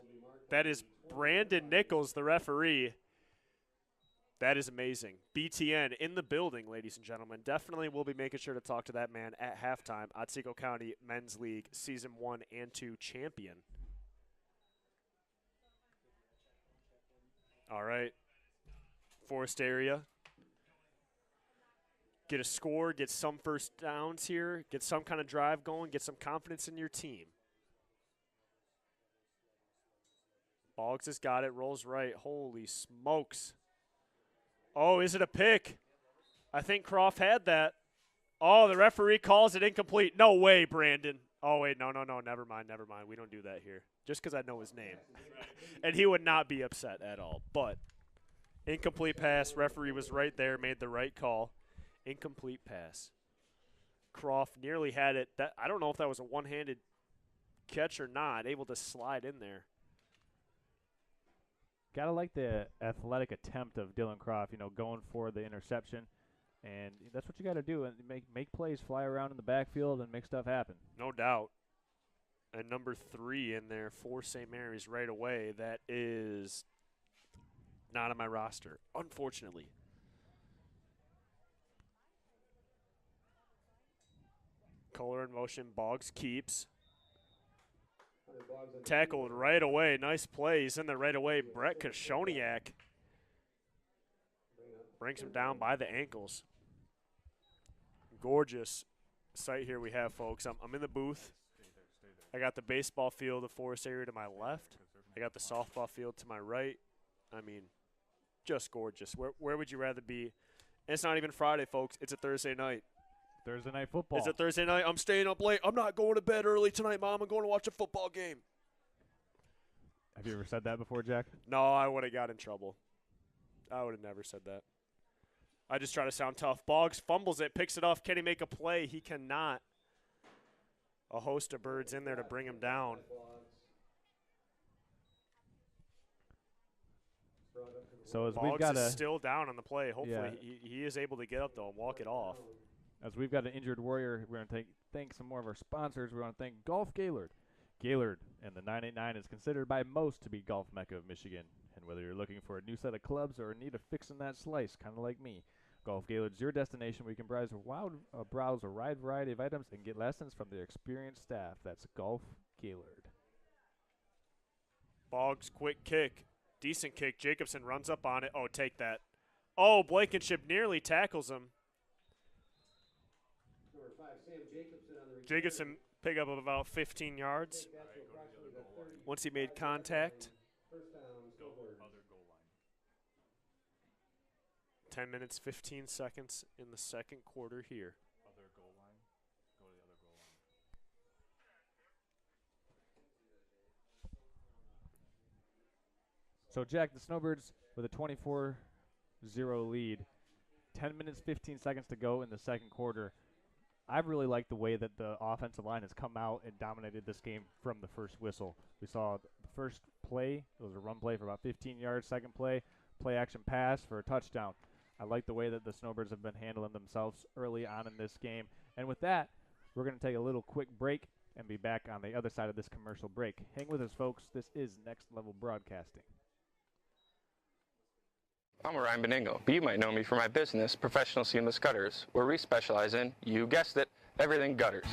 Speaker 2: that is Brandon Nichols, the referee. That is amazing. BTN in the building, ladies and gentlemen. Definitely we'll be making sure to talk to that man at halftime. Otsego County Men's League Season 1 and 2 champion. All right. Forest area. Get a score, get some first downs here, get some kind of drive going, get some confidence in your team. Boggs has got it, rolls right. Holy smokes. Oh, is it a pick? I think Croft had that. Oh, the referee calls it incomplete. No way, Brandon. Oh, wait, no, never mind. We don't do that here. Just because I know his name. And he would not be upset at all. But incomplete pass. Referee was right there, made the right call. Incomplete pass. Croft nearly had it. I don't know if that was a one-handed catch or not, able to slide in there.
Speaker 1: Gotta like the athletic attempt of Dylan Croft, going for the interception. And that's what you got to do, and make plays, fly around in the backfield, and make stuff happen.
Speaker 2: No doubt. And number 3 in there for St. Mary's right away. That is not on my roster, unfortunately. Kohler in motion. Boggs keeps. Tackled right away. Nice play. He's in there right away. Brett Koshoniak brings him down by the ankles. Gorgeous sight here we have, folks. I'm in the booth. I got the baseball field, the forest area to my left. I got the softball field to my right. I mean, just gorgeous. Where would you rather be? And it's not even Friday, folks. It's a Thursday night.
Speaker 1: Thursday night football.
Speaker 2: It's a Thursday night. I'm staying up late. I'm not going to bed early tonight, Mom. I'm going to watch a football game.
Speaker 1: Have you ever said that before, Jack?
Speaker 2: No, I would have got in trouble. I would have never said that. I just try to sound tough. Boggs fumbles it, picks it off. Can he make a play? He cannot. A host of birds in there to bring him down.
Speaker 1: So as
Speaker 2: Boggs
Speaker 1: we've got
Speaker 2: is still down on the play. Hopefully he is able to get up, though, and walk it off.
Speaker 1: As we've got an injured warrior, we're going to thank some more of our sponsors. We want to thank Golf Gaylord. Gaylord and the 989 is considered by most to be golf mecca of Michigan. And whether you're looking for a new set of clubs or in need of fixing that slice, kind of like me, Golf Gaylord's your destination where you can browse a wide variety of items and get lessons from their experienced staff. That's Golf Gaylord.
Speaker 2: Boggs, quick kick. Decent kick. Jacobson runs up on it. Oh, take that. Oh, Blankenship nearly tackles him.
Speaker 6: Number 5, Sam Jacobson on the
Speaker 2: Jacobson pick up about 15 yards once he made contact.
Speaker 6: First down, Snowbirds.
Speaker 2: 10 minutes, 15 seconds in the second quarter here.
Speaker 1: Other goal line. Go to the other goal line. So, Jack, the Snowbirds with a 24-0 lead. 10 minutes, 15 seconds to go in the second quarter. I really like the way that the offensive line has come out and dominated this game from the first whistle. We saw the first play, it was a run play for about 15 yards. Second play action pass for a touchdown. I like the way that the Snowbirds have been handling themselves early on in this game. And with that, we're going to take a little quick break and be back on the other side of this commercial break. Hang with us, folks. This is Next Level Broadcasting.
Speaker 4: I'm Ryan Beningo, but you might know me for my business, Professional Seamless Gutters, where we specialize in, you guessed it, everything gutters.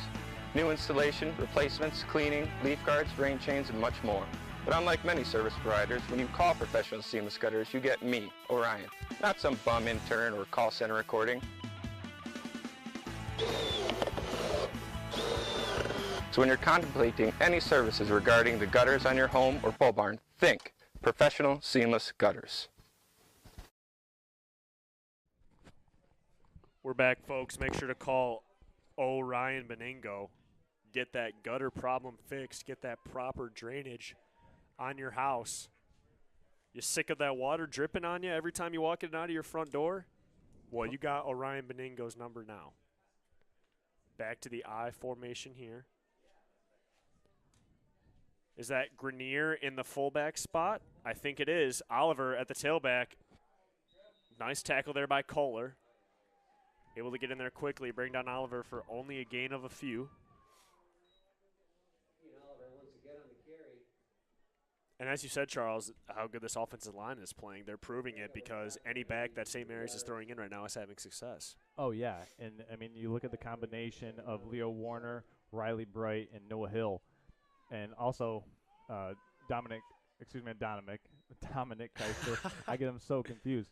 Speaker 4: New installation, replacements, cleaning, leaf guards, rain chains, and much more. But unlike many service providers, when you call Professional Seamless Gutters, you get me, Orion, not some bum intern or call center recording. So when you're contemplating any services regarding the gutters on your home or pole barn, think Professional Seamless Gutters.
Speaker 2: We're back, folks. Make sure to call Orion Beningo. Get that gutter problem fixed. Get that proper drainage on your house. You sick of that water dripping on you every time you walk in and out of your front door? Well, you got Orion Beningo's number now. Back to the I formation here. Is that Grenier in the fullback spot? I think it is. Oliver at the tailback. Nice tackle there by Kohler. Able to get in there quickly, bring down Oliver for only a gain of a few.
Speaker 6: Oliver wants to get on the carry.
Speaker 2: And as you said, Charles, how good this offensive line is playing. They're proving it because any back that St. Mary's is throwing in right now is having success.
Speaker 1: Oh, yeah. And, I mean, you look at the combination of Leo Warner, Riley Bright, and Noah Hill. And also Dominic Keister. I get them so confused.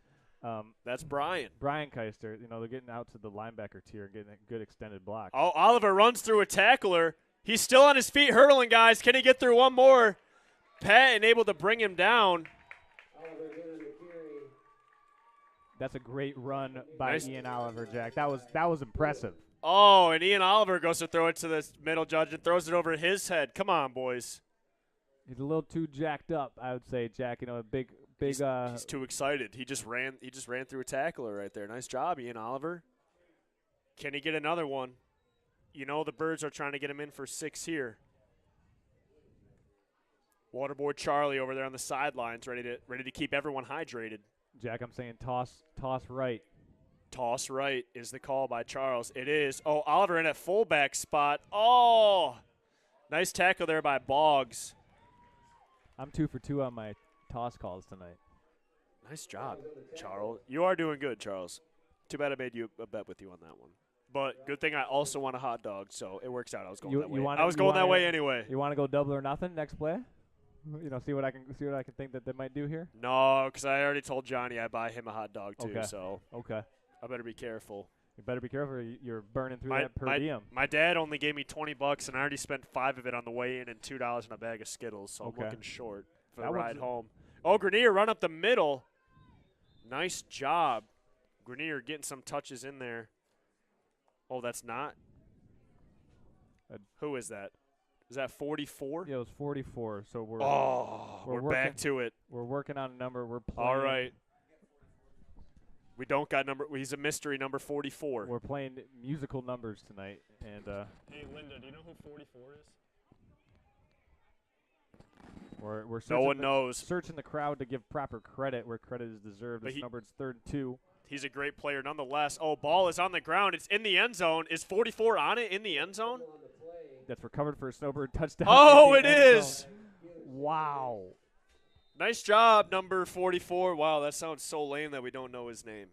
Speaker 2: That's Brian.
Speaker 1: Brian Keister. You know, they're getting out to the linebacker tier and getting a good extended block.
Speaker 2: Oh, Oliver runs through a tackler. He's still on his feet hurdling, guys. Can he get through one more? Pat able to bring him down.
Speaker 6: Oliver good on the carry.
Speaker 1: That's a great run by Ian Oliver, Jack. That was impressive.
Speaker 2: Oh, and Ian Oliver goes to throw it to the middle judge and throws it over his head. Come on, boys.
Speaker 1: He's a little too jacked up, I would say, Jack. You know, a big.
Speaker 2: He's too excited. He just ran through a tackler right there. Nice job, Ian Oliver. Can he get another one? You know the Birds are trying to get him in for 6 here. Waterboard Charlie over there on the sidelines, ready to keep everyone hydrated.
Speaker 1: Jack, I'm saying toss right.
Speaker 2: Toss right is the call by Charles. It is. Oh, Oliver in at fullback spot. Oh, nice tackle there by Boggs.
Speaker 1: I'm 2 for 2 on my toss calls tonight.
Speaker 2: Nice job, Charles. You are doing good, Charles. Too bad I made you a bet with you on that one. But good thing I also want a hot dog, so it works out. I was going that way. I was going that way anyway.
Speaker 1: You want to go double or nothing next play? You know, see what I can think that they might do here.
Speaker 2: No, because I already told Johnny I buy him a hot dog too.
Speaker 1: Okay.
Speaker 2: So
Speaker 1: okay,
Speaker 2: I better be careful.
Speaker 1: You better be careful. You're burning through that per diem.
Speaker 2: My dad only gave me $20, and I already spent $5 of it on the way in and $2 in a bag of Skittles. So I'm looking short for the ride home. Oh, Grenier run up the middle. Nice job, Grenier getting some touches in there. Oh, that's not. Who is that? Is that 44?
Speaker 1: Yeah, it was 44. So we're
Speaker 2: back to it.
Speaker 1: We're working on a number. We're playing.
Speaker 2: All right. We don't got number. He's a mystery number 44.
Speaker 1: We're playing musical numbers tonight. And
Speaker 2: hey, Linda, do you know who 44 is?
Speaker 1: We're
Speaker 2: no one knows.
Speaker 1: Searching the crowd to give proper credit where credit is deserved. This number's 3rd and 2.
Speaker 2: He's a great player nonetheless. Oh, ball is on the ground. It's in the end zone. Is 44 on it in the end zone?
Speaker 1: That's recovered for a Snowbird touchdown.
Speaker 2: Oh, it is.
Speaker 1: Wow.
Speaker 2: Nice job, number 44. Wow, that sounds so lame that we don't know his name.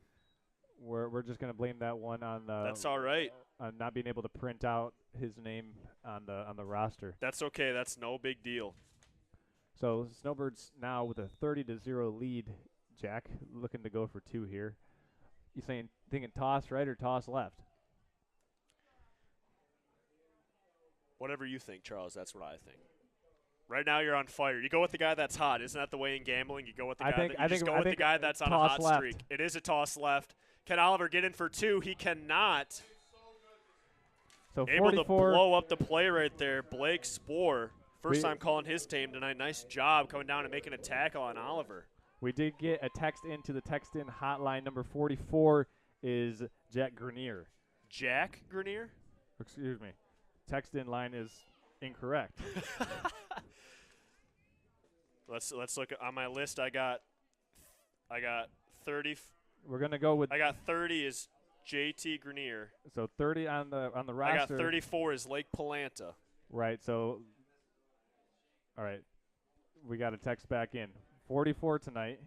Speaker 1: We're just going to blame that one on
Speaker 2: That's all right.
Speaker 1: On not being able to print out his name on the roster.
Speaker 2: That's okay. That's no big deal.
Speaker 1: So Snowbirds now with a 30-0 lead. Jack looking to go for 2 here. You thinking toss right or toss left?
Speaker 2: Whatever you think, Charles. That's what I think. Right now you're on fire. You go with the guy that's hot. Isn't that the way in gambling? You go with the guy that's on a hot streak. It is a toss left. Can Oliver get in for 2? He cannot.
Speaker 1: So
Speaker 2: able to blow up the play right there. Blake Spohr, first time calling his team tonight. Nice job coming down and making a tackle on Oliver.
Speaker 1: We did get a text into the text-in hotline number 44 is Jack Grenier.
Speaker 2: Jack Grenier?
Speaker 1: Excuse me. Text in line is incorrect.
Speaker 2: Let's look on my list. I got 30.
Speaker 1: We're gonna go with.
Speaker 2: I got 30 is JT Grenier.
Speaker 1: So 30 on the roster.
Speaker 2: I got 34 is Lake Palanta.
Speaker 1: Right. So. All right. We got a text back in. 44 tonight,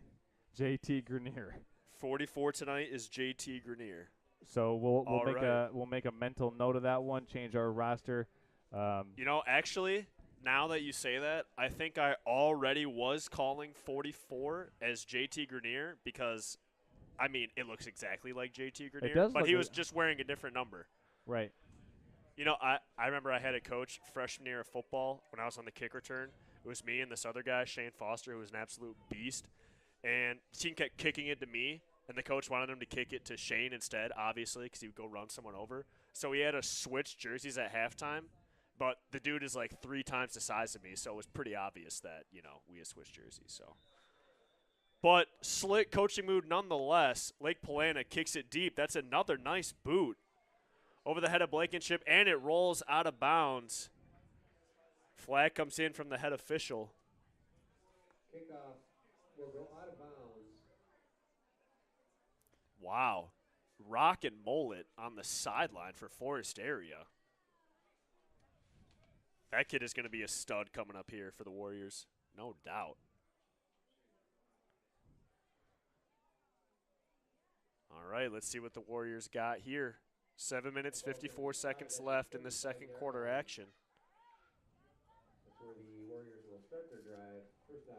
Speaker 1: JT Grenier.
Speaker 2: 44 tonight is JT Grenier.
Speaker 1: So we'll make a mental note of that one. Change our roster.
Speaker 2: Actually, now that you say that, I think I already was calling 44 as JT Grenier because, I mean, it looks exactly like JT Grenier.
Speaker 1: It does,
Speaker 2: but he was just wearing a different number.
Speaker 1: Right.
Speaker 2: I remember I had a coach freshman year of football when I was on the kick return. It was me and this other guy, Shane Foster, who was an absolute beast. And the team kept kicking it to me, and the coach wanted him to kick it to Shane instead, obviously, because he would go run someone over. So he had to switch jerseys at halftime. But the dude is like 3 times the size of me, so it was pretty obvious that, we had switched jerseys. So, but slick coaching mood nonetheless. Lake Palanta kicks it deep. That's another nice boot over the head of Blankenship, and it rolls out of bounds. Flag comes in from the head official.
Speaker 6: Kickoff will go out of bounds.
Speaker 2: Wow. Rock and mullet on the sideline for Forest Area. That kid is going to be a stud coming up here for the Warriors. No doubt. All right, let's see what the Warriors got here. 7 minutes, 54 seconds left in the second quarter action.
Speaker 6: That's where the Warriors will start their drive. First down.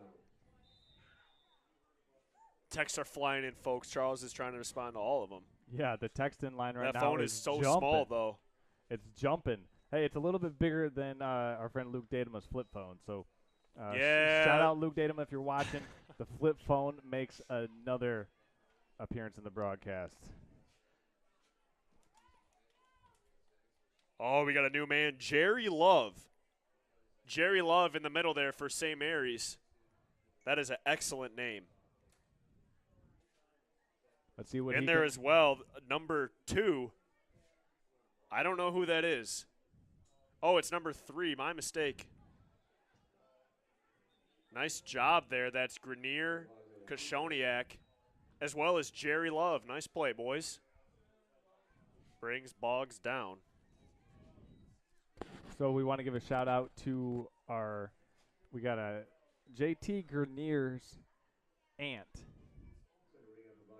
Speaker 2: Texts are flying in, folks. Charles is trying to respond to all of them.
Speaker 1: Yeah, the text in line right now
Speaker 2: that phone is so
Speaker 1: jumping.
Speaker 2: small, though.
Speaker 1: It's jumping. Hey, it's a little bit bigger than our friend Luke Datama's flip phone. So, shout out Luke Datama if you're watching. The flip phone makes another appearance in the broadcast.
Speaker 2: Oh, we got a new man, Jerry Love. Jerry Love in the middle there for St. Mary's. That is an excellent name.
Speaker 1: Let's see what
Speaker 2: in
Speaker 1: he
Speaker 2: there
Speaker 1: can.
Speaker 2: as well. Number 2. I don't know who that is. Oh, it's number 3. My mistake. Nice job there. That's Grenier, Koshoniak, as well as Jerry Love. Nice play, boys. Brings Boggs down.
Speaker 1: So we want to give a shout out to we got a JT Grenier's aunt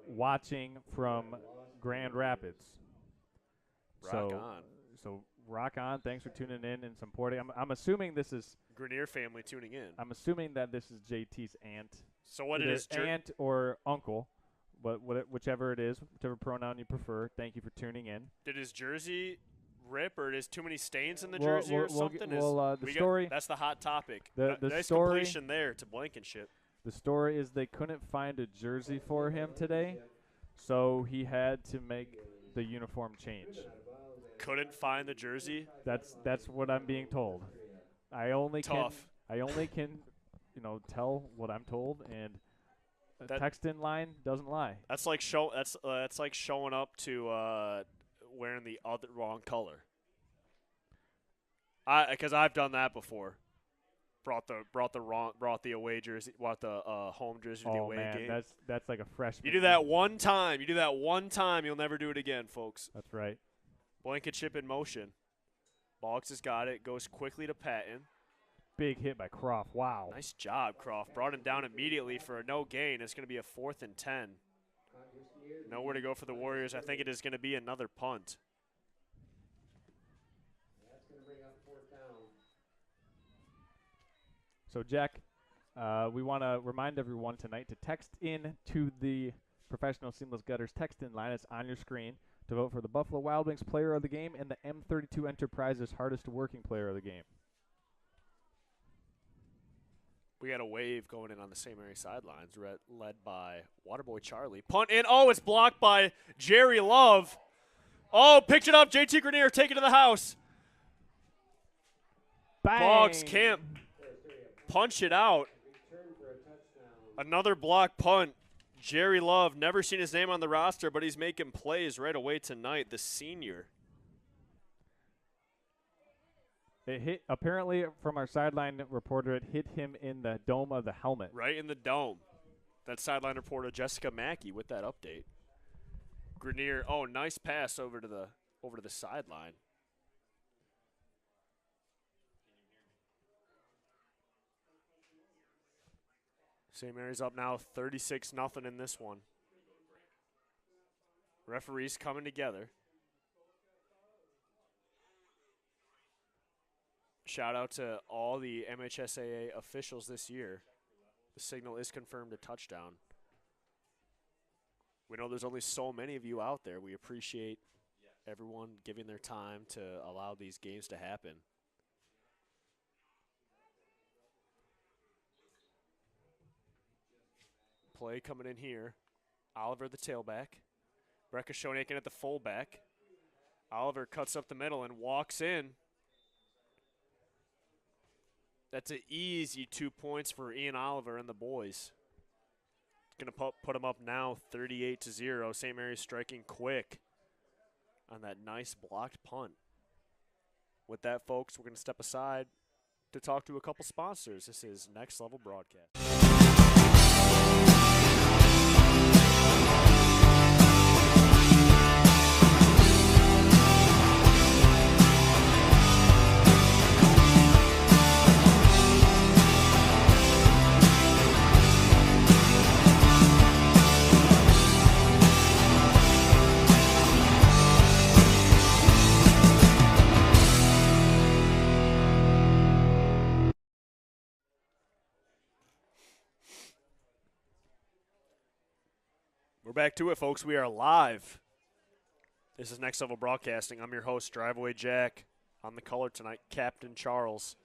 Speaker 1: watching from Grand Rapids.
Speaker 2: Rock on.
Speaker 1: So rock on. Thanks for tuning in and supporting. I'm assuming this is
Speaker 2: Grenier family tuning in.
Speaker 1: I'm assuming that this is JT's aunt.
Speaker 2: So what it is,
Speaker 1: aunt or uncle, but whichever it is, whichever pronoun you prefer. Thank you for tuning in.
Speaker 2: Did his jersey rip, or is too many stains in the jersey or something?
Speaker 1: The story.
Speaker 2: That's the hot topic.
Speaker 1: The
Speaker 2: nice
Speaker 1: story,
Speaker 2: completion there to Blankenship.
Speaker 1: The story is they couldn't find a jersey for him today, so he had to make the uniform change.
Speaker 2: Couldn't find the jersey?
Speaker 1: That's what I'm being told. I only can tell what I'm told, and the text in line doesn't lie.
Speaker 2: That's like that's like showing up to wearing the wrong color. Because I've done that before. Brought the away jersey, brought the home jersey to the away game.
Speaker 1: Man, that's like a freshman.
Speaker 2: You do that one time. You'll never do it again, folks.
Speaker 1: That's right.
Speaker 2: Blankenship in motion. Boggs has got it. Goes quickly to Patton.
Speaker 1: Big hit by Croft. Wow.
Speaker 2: Nice job, Croft. Brought him down immediately for a no gain. It's going to be a 4th and 10. Nowhere to go for the Warriors. I think it is going to be another punt.
Speaker 6: That's going to bring up 4th down.
Speaker 1: So, Jack, we want to remind everyone tonight to text in to the Professional Seamless Gutters text-in line. It's on your screen to vote for the Buffalo Wild Wings Player of the Game and the M32 Enterprises Hardest Working Player of the Game.
Speaker 2: We got a wave going in on the St. Mary sidelines, led by Waterboy Charlie. Punt in. Oh, it's blocked by Jerry Love. Oh, picked it up. JT Grenier, take it to the house.
Speaker 1: Bang.
Speaker 2: Boggs can't punch it out. Another block punt. Jerry Love, never seen his name on the roster, but he's making plays right away tonight, the senior.
Speaker 1: It hit, apparently from our sideline reporter, it hit him in the dome of the helmet.
Speaker 2: Right in the dome. That sideline reporter Jessica Mackey with that update. Grenier, oh, nice pass over to the sideline. St. Mary's up now 36-0 in this one. Referees coming together. Shout out to all the MHSAA officials this year. The signal is confirmed a touchdown. We know there's only so many of you out there. We appreciate everyone giving their time to allow these games to happen. Play coming in here. Oliver the tailback. Brecka Schoenaken at the fullback. Oliver cuts up the middle and walks in. That's an easy 2 points for Ian Oliver and the boys. Going to put them up now 38-0. St. Mary's striking quick on that nice blocked punt. With that, folks, we're going to step aside to talk to a couple sponsors. This is Next Level Broadcast. We're back to it, folks. We are live. This is Next Level Broadcasting. I'm your host, Driveway Jack. On the color tonight, Captain Charles.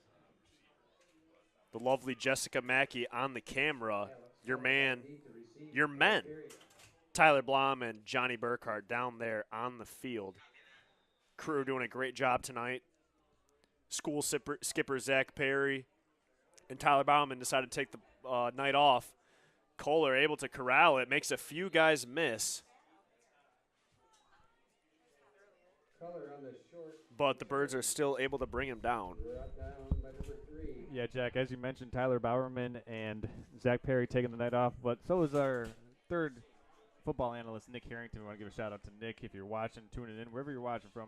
Speaker 2: The lovely Jessica Mackey on the camera. Your men, Tyler Blom and Johnny Burkhart down there on the field. Crew doing a great job tonight. School skipper Zach Perry and Tyler Bauman decided to take the night off. Kohler able to corral it, makes a few guys miss. But the Birds are still able to bring him down.
Speaker 1: Yeah, Jack, as you mentioned, Tyler Bowerman and Zach Perry taking the night off, but so is our third football analyst, Nick Harrington. We want to give a shout-out to Nick if you're watching, tuning in, wherever you're watching from.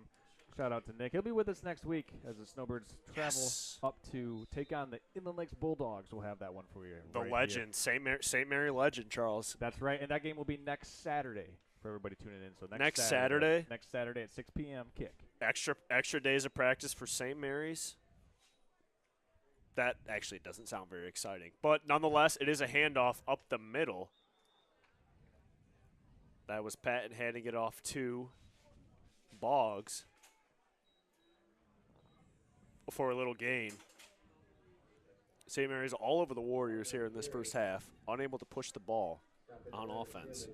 Speaker 1: Shout-out to Nick. He'll be with us next week as the Snowbirds travel up to take on the Inland Lakes Bulldogs. We'll have that one for you.
Speaker 2: The legend, St. Mary legend, Charles.
Speaker 1: That's right, and that game will be next Saturday for everybody tuning in. So
Speaker 2: next Saturday?
Speaker 1: Next Saturday at 6 p.m. kick.
Speaker 2: Extra days of practice for St. Mary's. That actually doesn't sound very exciting. But nonetheless, it is a handoff up the middle. That was Patton handing it off to Boggs for a little gain. St. Mary's all over the Warriors here in this first half, unable to push the ball on offense.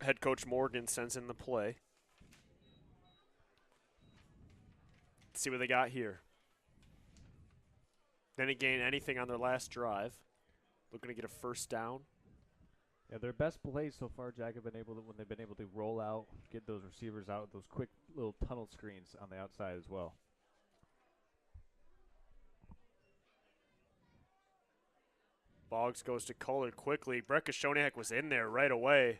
Speaker 2: Head coach Morgan sends in the play. Let's see what they got here. Didn't gain anything on their last drive. Looking to get a first down.
Speaker 1: Yeah, their best plays so far, Jack, have been able to, when they've been able to roll out, get those receivers out, those quick little tunnel screens on the outside as well.
Speaker 2: Boggs goes to Kohler quickly. Brecka Schoenack was in there right away.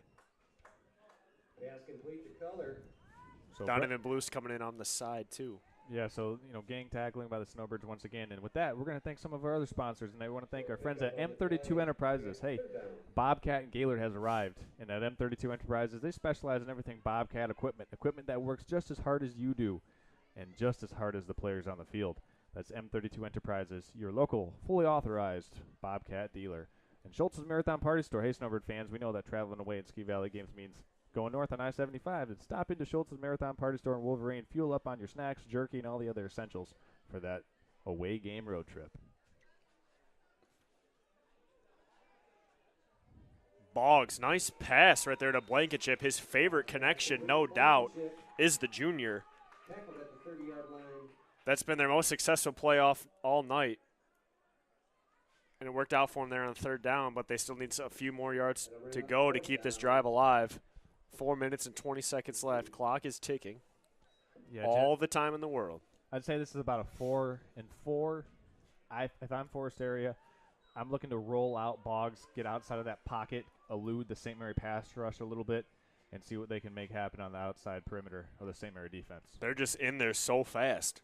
Speaker 6: Pass complete to Kohler.
Speaker 1: So
Speaker 2: Donovan Blues coming in on the side, too.
Speaker 1: Yeah, so, gang tackling by the Snowbirds once again. And with that, we're going to thank some of our other sponsors. And I want to thank our friends at M32 Enterprises. Hey, Bobcat and Gaylord has arrived. And at M32 Enterprises, they specialize in everything Bobcat equipment. Equipment that works just as hard as you do and just as hard as the players on the field. That's M32 Enterprises, your local, fully authorized Bobcat dealer. And Schultz's Marathon Party Store. Hey, Snowbird fans, we know that traveling away at Ski Valley Games means going north on I-75, and stop into Schultz's Marathon Party Store in Wolverine. Fuel up on your snacks, jerky, and all the other essentials for that away game road trip.
Speaker 2: Boggs, nice pass right there to Blankenship. His favorite connection, no doubt, is the junior.
Speaker 6: Tackled at the 30-yard line.
Speaker 2: That's been their most successful playoff all night. And it worked out for them there on 3rd down, but they still need a few more yards to go to keep this drive alive. 4 minutes and 20 seconds left. Clock is ticking.
Speaker 1: Yeah,
Speaker 2: all the time in the world.
Speaker 1: I'd say this is about a 4 and 4. If I'm Forest area, I'm looking to roll out Boggs, get outside of that pocket, elude the St. Mary pass rush a little bit, and see what they can make happen on the outside perimeter of the St. Mary defense.
Speaker 2: They're just in there so fast.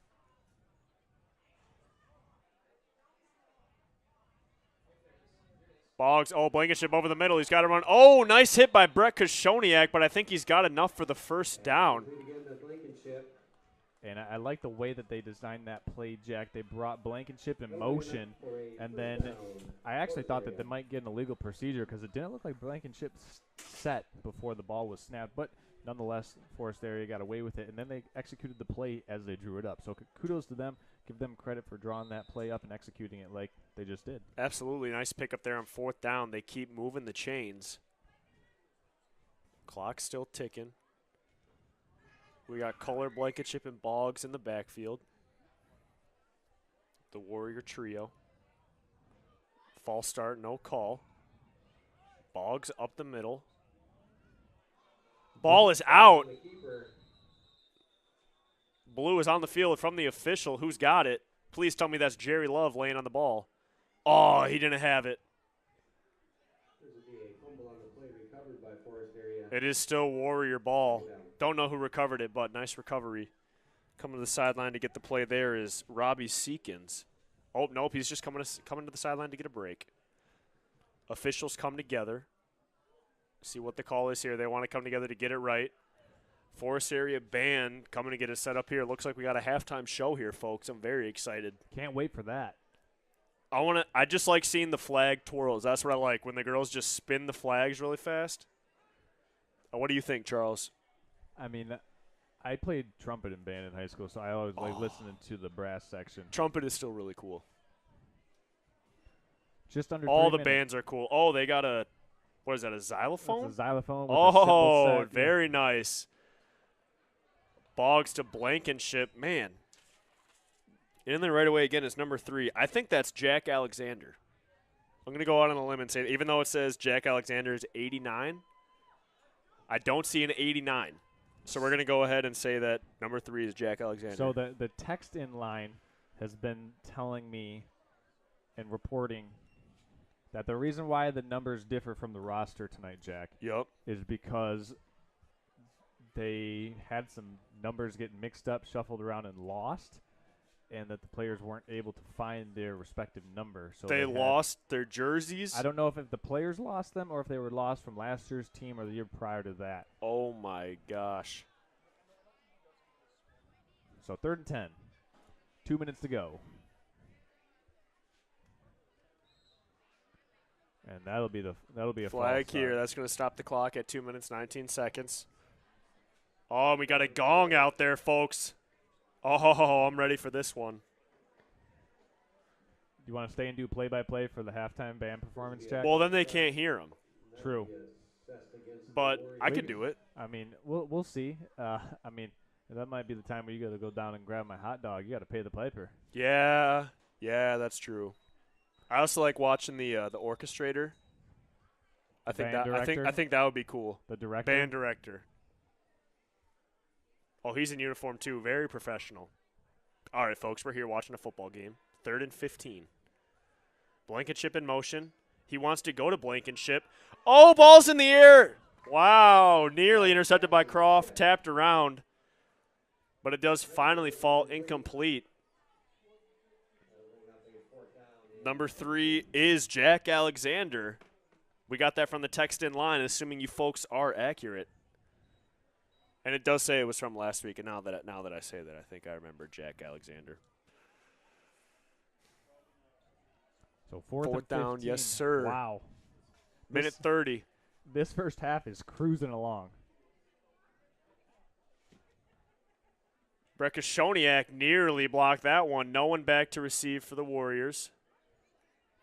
Speaker 2: Boggs, Blankenship over the middle. He's got to run. Oh, nice hit by Brett Koshoniak, but I think he's got enough for the first down.
Speaker 1: And I like the way that they designed that play, Jack. They brought Blankenship in motion, and then I actually thought that they might get an illegal procedure because it didn't look like Blankenship set before the ball was snapped. But nonetheless, Forest area got away with it, and then they executed the play as they drew it up. So kudos to them. Give them credit for drawing that play up and executing it like they just did.
Speaker 2: Absolutely. Nice pick up there on 4th down. They keep moving the chains. Clock's still ticking. We got Kohler, Blankenship, and Boggs in the backfield. The Warrior trio. False start, no call. Boggs up the middle. Ball is out. Blue is on the field from the official. Who's got it? Please tell me that's Jerry Love laying on the ball. Oh, he didn't have it. It is still Warrior ball. Don't know who recovered it, but nice recovery. Coming to the sideline to get the play there is Robbie Seekins. Oh, nope, he's just coming to the sideline to get a break. Officials come together. See what the call is here. They want to come together to get it right. Forest area band coming to get it set up here. Looks like we got a halftime show here, folks. I'm very excited.
Speaker 1: Can't wait for that.
Speaker 2: I just like seeing the flag twirls. That's what I like, when the girls just spin the flags really fast. What do you think, Charles?
Speaker 1: I mean, I played trumpet in band in high school, so I always like listening to the brass section.
Speaker 2: Trumpet is still really cool.
Speaker 1: Just under
Speaker 2: all
Speaker 1: 3
Speaker 2: the
Speaker 1: minutes.
Speaker 2: bands are cool. Oh, they got a, what is that, a xylophone?
Speaker 1: That's a xylophone with a cymbal set.
Speaker 2: Very nice. Boggs to Blankenship. Man. In there right away again is number 3. I think that's Jack Alexander. I'm going to go out on a limb and say, even though it says Jack Alexander is 89, I don't see an 89. So we're going to go ahead and say that number 3 is Jack Alexander.
Speaker 1: So the text in line has been telling me and reporting that the reason why the numbers differ from the roster tonight, Jack, is because they had some numbers get mixed up, shuffled around, and lost, and that the players weren't able to find their respective number. So
Speaker 2: they lost their jerseys?
Speaker 1: I don't know if the players lost them or if they were lost from last year's team or the year prior to that.
Speaker 2: Oh, my gosh.
Speaker 1: So 3rd and 10. 2 minutes to go. And that'll be a
Speaker 2: flag here. That's going to stop the clock at 2 minutes, 19 seconds. Oh, we got a gong out there, folks. Oh, I'm ready for this one.
Speaker 1: Do you want to stay and do play-by-play for the halftime band performance, Jack?
Speaker 2: Well, then they can't hear them.
Speaker 1: True.
Speaker 2: But I could do it.
Speaker 1: I mean, we'll see. I mean, that might be the time where you got to go down and grab my hot dog. You got to pay the piper.
Speaker 2: Yeah, that's true. I also like watching the orchestrator. I think that would be cool.
Speaker 1: The director.
Speaker 2: Band director. Oh, he's in uniform too. Very professional. All right, folks, we're here watching a football game. 3rd and 15. Blankenship in motion. He wants to go to Blankenship. Oh, ball's in the air. Wow, nearly intercepted by Croft. Tapped around. But it does finally fall incomplete. Number 3 is Jack Alexander. We got that from the text in line, assuming you folks are accurate. And it does say it was from last week, and now that I say that, I think I remember Jack Alexander.
Speaker 1: So 4th
Speaker 2: down,
Speaker 1: 15.
Speaker 2: yes, sir.
Speaker 1: Wow.
Speaker 2: Minute 30.
Speaker 1: This first half is cruising along.
Speaker 2: Brekashoniak nearly blocked that one. No one back to receive for the Warriors.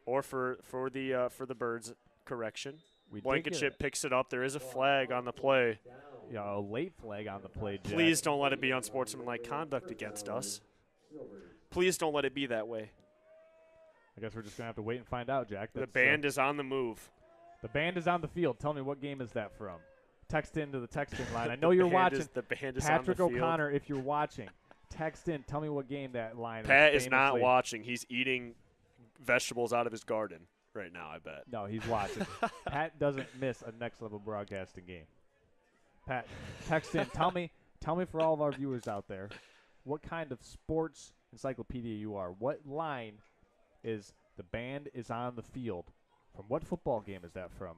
Speaker 2: Or for the Birds, correction. Blankenship picks it up. There is a flag on the play.
Speaker 1: Yeah, a late flag on the play, Jack.
Speaker 2: Please don't let it be unsportsmanlike conduct against us. Please don't let it be that way.
Speaker 1: I guess we're just going to have to wait and find out, Jack.
Speaker 2: The band is on the move.
Speaker 1: The band is on the field. Tell me, what game is that from? Text into the texting line. I know you're watching.
Speaker 2: The band is
Speaker 1: Patrick
Speaker 2: on the field.
Speaker 1: O'Connor, if you're watching, text in. Tell me what game that line is.
Speaker 2: Pat is not watching. He's eating vegetables out of his garden right now, I bet.
Speaker 1: No, he's watching. Pat doesn't miss a Next Level Broadcasting game. Pat, text in. Tell me for all of our viewers out there, what kind of sports encyclopedia you are. What line is the band is on the field? From what football game is that from?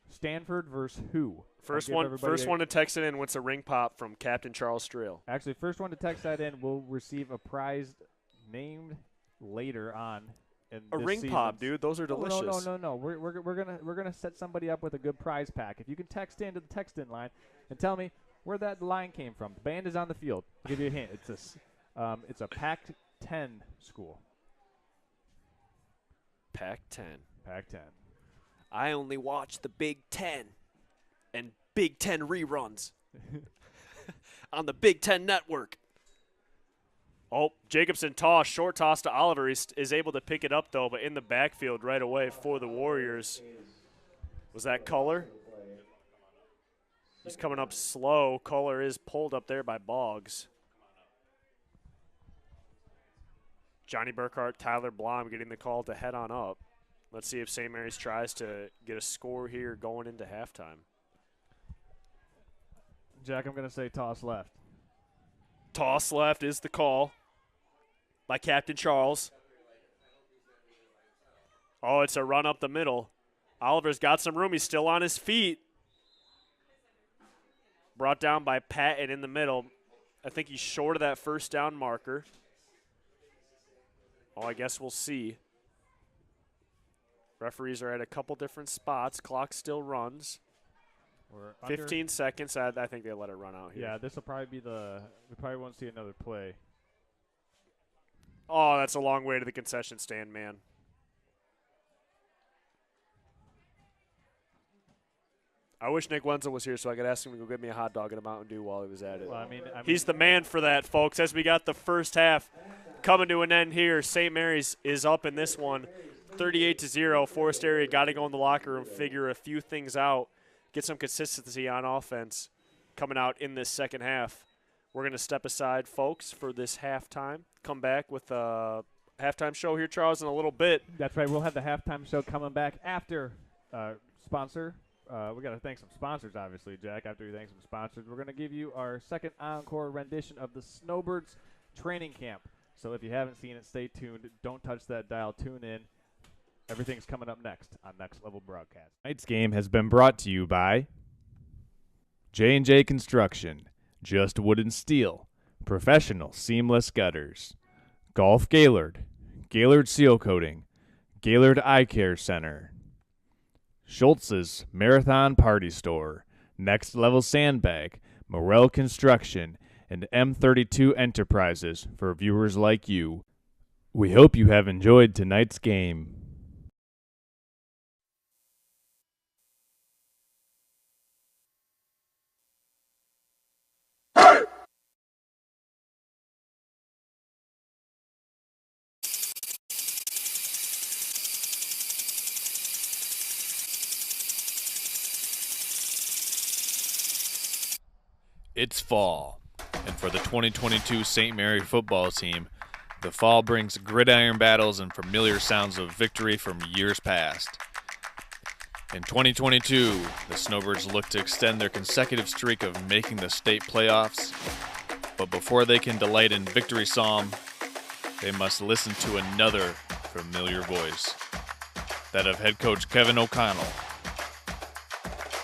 Speaker 1: Stanford versus who?
Speaker 2: First one to text it in wins a ring pop from Captain Charles Strail.
Speaker 1: Actually, first one to text that in will receive a prize named later on.
Speaker 2: A ring pop, dude. Those are delicious.
Speaker 1: No. We're gonna set somebody up with a good prize pack. If you can text in to the text in line and tell me where that line came from. The band is on the field. I'll give you a hint. It's a Pac-10 school.
Speaker 2: Pac-10.
Speaker 1: Pac-10.
Speaker 2: I only watch the Big Ten and Big Ten reruns on the Big Ten Network. Oh, Jacobson toss, short toss to Oliver. He is able to pick it up, though, but in the backfield right away for the Warriors. Was that Culler? He's coming up slow. Culler is pulled up there by Boggs. Johnny Burkhart, Tyler Blom getting the call to head on up. Let's see if St. Mary's tries to get a score here going into halftime.
Speaker 1: Jack, I'm going to say toss left.
Speaker 2: Toss left is the call by Captain Charles. Oh, it's a run up the middle. Oliver's got some room. He's still on his feet. Brought down by Patton in the middle. I think he's short of that first down marker. Oh, I guess we'll see. Referees are at a couple different spots. Clock still runs. 15 seconds. I think they let it run out here.
Speaker 1: Yeah, this will probably be we probably won't see another play.
Speaker 2: Oh, that's a long way to the concession stand, man. I wish Nick Wenzel was here so I could ask him to go get me a hot dog and a Mountain Dew while he was at it.
Speaker 1: Well, I mean,
Speaker 2: he's the man for that, folks. As we got the first half coming to an end here, St. Mary's is up in this one, 38-0. Forest Area got to go in the locker room, figure a few things out, get some consistency on offense coming out in this second half. We're going to step aside, folks, for this halftime. Come back with a halftime show here, Charles, in a little bit.
Speaker 1: That's right. We'll have the halftime show coming back after sponsor. We got to thank some sponsors, obviously, Jack. After we thank some sponsors, we're going to give you our second encore rendition of the Snowbirds training camp. So if you haven't seen it, stay tuned. Don't touch that dial. Tune in. Everything's coming up next on Next Level Broadcast. Tonight's game has been brought to you by J&J Construction, Just Wood and Steel, Professional Seamless Gutters, Golf Gaylord, Gaylord Seal Coating, Gaylord Eye Care Center, Schultz's Marathon Party Store, Next Level Sandbag, Morel Construction, and M32 Enterprises for viewers like you. We hope you have enjoyed tonight's game.
Speaker 5: It's fall, and for the 2022 St. Mary football team, the fall brings gridiron battles and familiar sounds of victory from years past. In 2022, the Snowbirds look to extend their consecutive streak of making the state playoffs, but before they can delight in victory psalm, they must listen to another familiar voice, that of head coach Kevin O'Connell.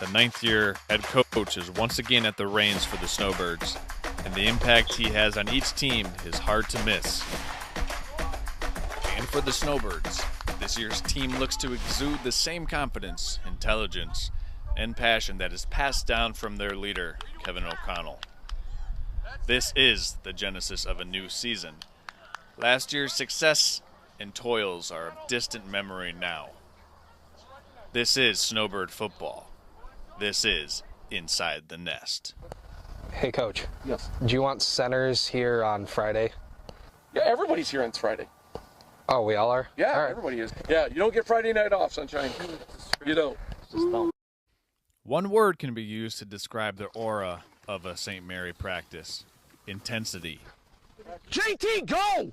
Speaker 5: The ninth-year head coach is once again at the reins for the Snowbirds, and the impact he has on each team is hard to miss. And for the Snowbirds, this year's team looks to exude the same confidence, intelligence, and passion that is passed down from their leader, Kevin O'Connell. This is the genesis of a new season. Last year's success and toils are of distant memory now. This is Snowbird football. This is Inside the Nest.
Speaker 7: Hey, Coach.
Speaker 8: Yes.
Speaker 7: Do you want centers here on Friday?
Speaker 8: Yeah, everybody's here on Friday.
Speaker 4: Oh, we all are?
Speaker 7: Yeah,
Speaker 4: All right.
Speaker 7: everybody is. Yeah, you don't get Friday night off, Sunshine. You don't.
Speaker 1: One word can be used to describe the aura of a St. Mary practice: intensity.
Speaker 7: JT, go!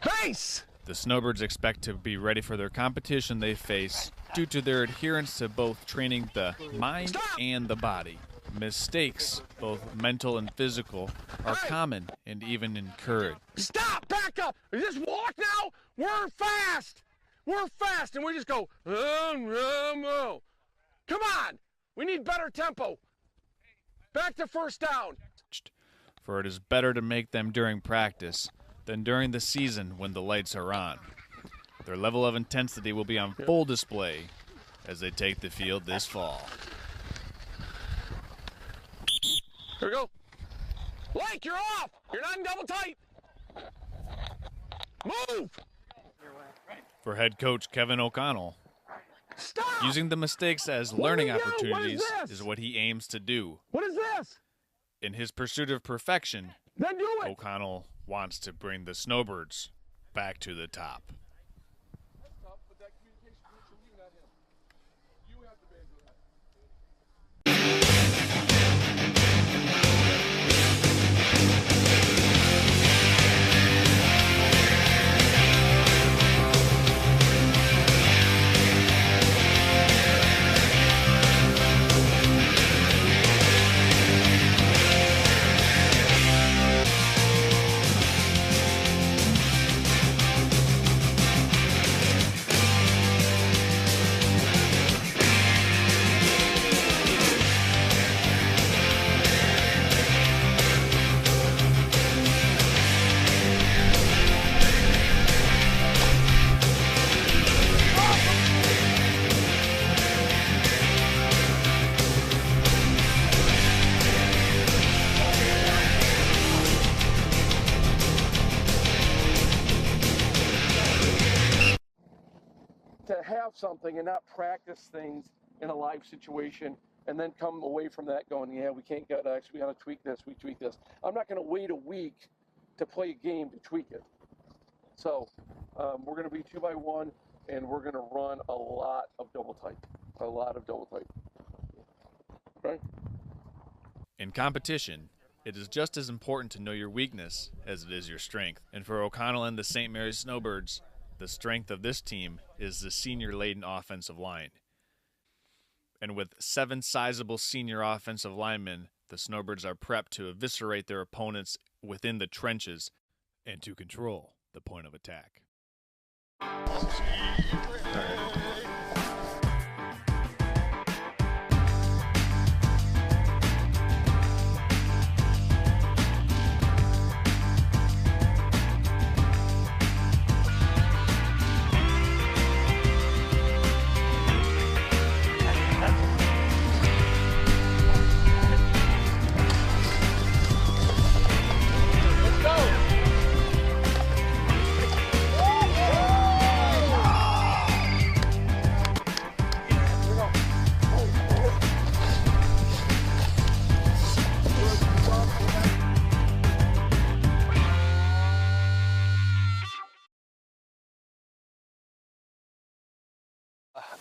Speaker 7: Base!
Speaker 1: The Snowbirds expect to be ready for their competition they face due to their adherence to both training the mind and the body. Mistakes, both mental and physical, are common and even encouraged.
Speaker 7: Stop! Back up! You just walk now? We're fast! We're fast, and we just go, oh. Come on! We need better tempo. Back to first down.
Speaker 1: For it is better to make them during practice than during the season when the lights are on. Their level of intensity will be on full display as they take the field this fall.
Speaker 7: Here we go. Blake, you're off! You're not in double tight! Move!
Speaker 1: For head coach Kevin O'Connell,
Speaker 7: Stop!
Speaker 1: using the mistakes as
Speaker 7: What
Speaker 1: learning
Speaker 7: do we do? What is
Speaker 1: opportunities
Speaker 7: this?
Speaker 1: is what he aims to do.
Speaker 7: What is this?
Speaker 1: In his pursuit of perfection,
Speaker 7: Then do it!
Speaker 1: O'Connell wants to bring the Snowbirds back to the top.
Speaker 7: To have something and not practice things in a live situation and then come away from that going, yeah, we can't get X, we got to tweak this, we tweak this. I'm not going to wait a week to play a game to tweak it. So we're going to be 2x1 and we're going to run a lot of double tight. Right?
Speaker 1: In competition, it is just as important to know your weakness as it is your strength. And for O'Connell and the St. Mary's Snowbirds, the strength of this team is the senior-laden offensive line. And with 7 sizable senior offensive linemen, the Snowbirds are prepped to eviscerate their opponents within the trenches and to control the point of attack.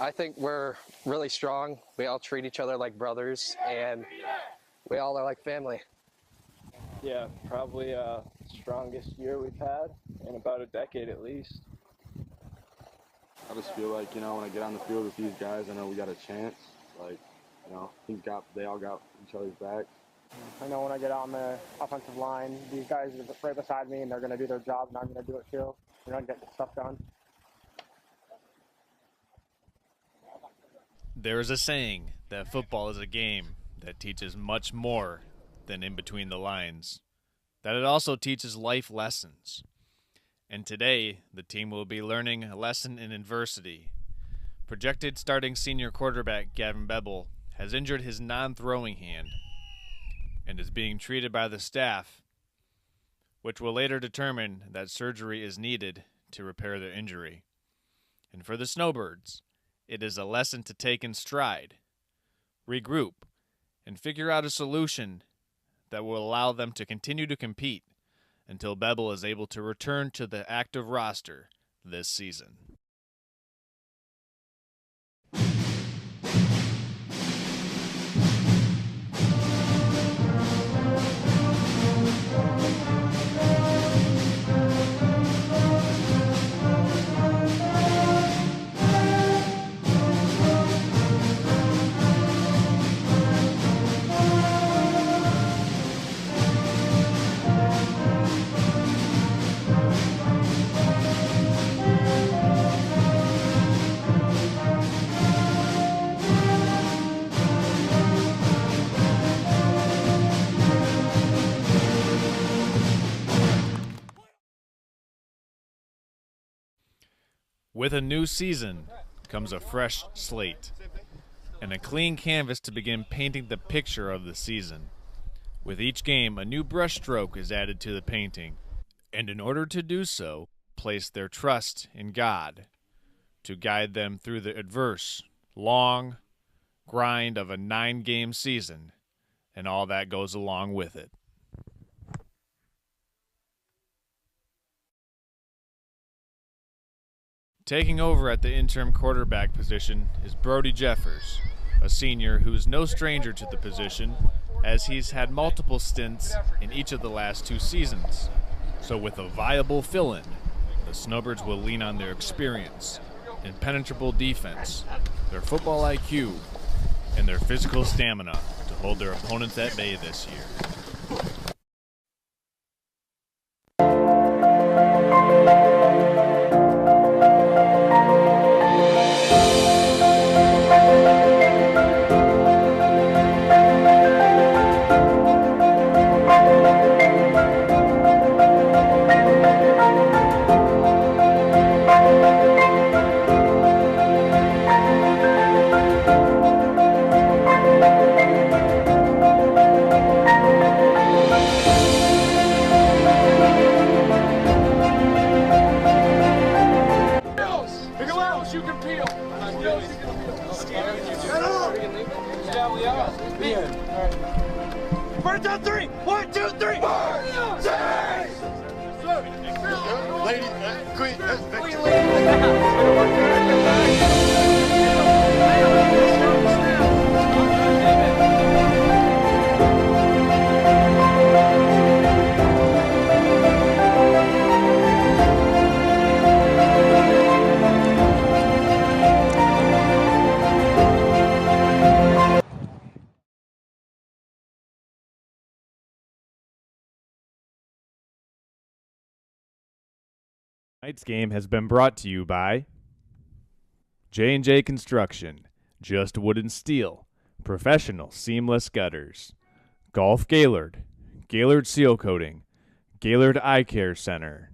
Speaker 4: I think we're really strong. We all treat each other like brothers, and we all are like family.
Speaker 8: Yeah, probably strongest year we've had in about a decade at least.
Speaker 9: I just feel like, when I get on the field with these guys, I know we got a chance. Like, they all got each other's backs.
Speaker 8: I know when I get on the offensive line, these guys are right beside me and they're going to do their job and I'm going to do it too. We're going to get stuff done.
Speaker 1: There is a saying that football is a game that teaches much more than in between the lines, that it also teaches life lessons. And today, the team will be learning a lesson in adversity. Projected starting senior quarterback Gavin Bebel has injured his non-throwing hand and is being treated by the staff, which will later determine that surgery is needed to repair the injury. And for the Snowbirds, it is a lesson to take in stride, regroup, and figure out a solution that will allow them to continue to compete until Bebel is able to return to the active roster
Speaker 10: this season. With a new season comes a fresh slate and a clean canvas to begin painting the picture of the season. With each game, a new brushstroke is added to the painting, and in order to do so, place their trust in God to guide them through the adverse, long grind of a 9-game season and all that goes along with it. Taking over at the interim quarterback position is Brody Jeffers, a senior who is no stranger to the position as he's had multiple stints in each of the last 2 seasons. So with a viable fill-in, the Snowbirds will lean on their experience, impenetrable defense, their football IQ, and their physical stamina to hold their opponents at bay this year. Tonight's game has been brought to you by J&J Construction, Just Wood and Steel, Professional Seamless Gutters, Golf Gaylord, Gaylord Seal Coating, Gaylord Eye Care Center,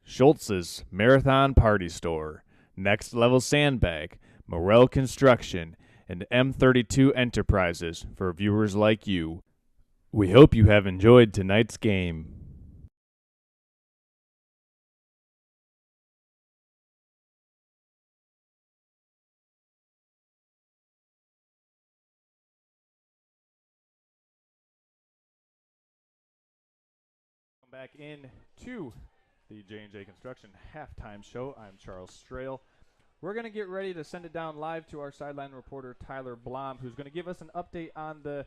Speaker 10: Schultz's Marathon Party Store, Next Level Sandbag, Morel Construction, and M32 Enterprises for viewers like you. We hope you have enjoyed tonight's game. Back in to the J&J Construction halftime show. I'm Charles Strail. We're going to get ready to send it down live to our sideline reporter Tyler Blom, who's going to give us an update on the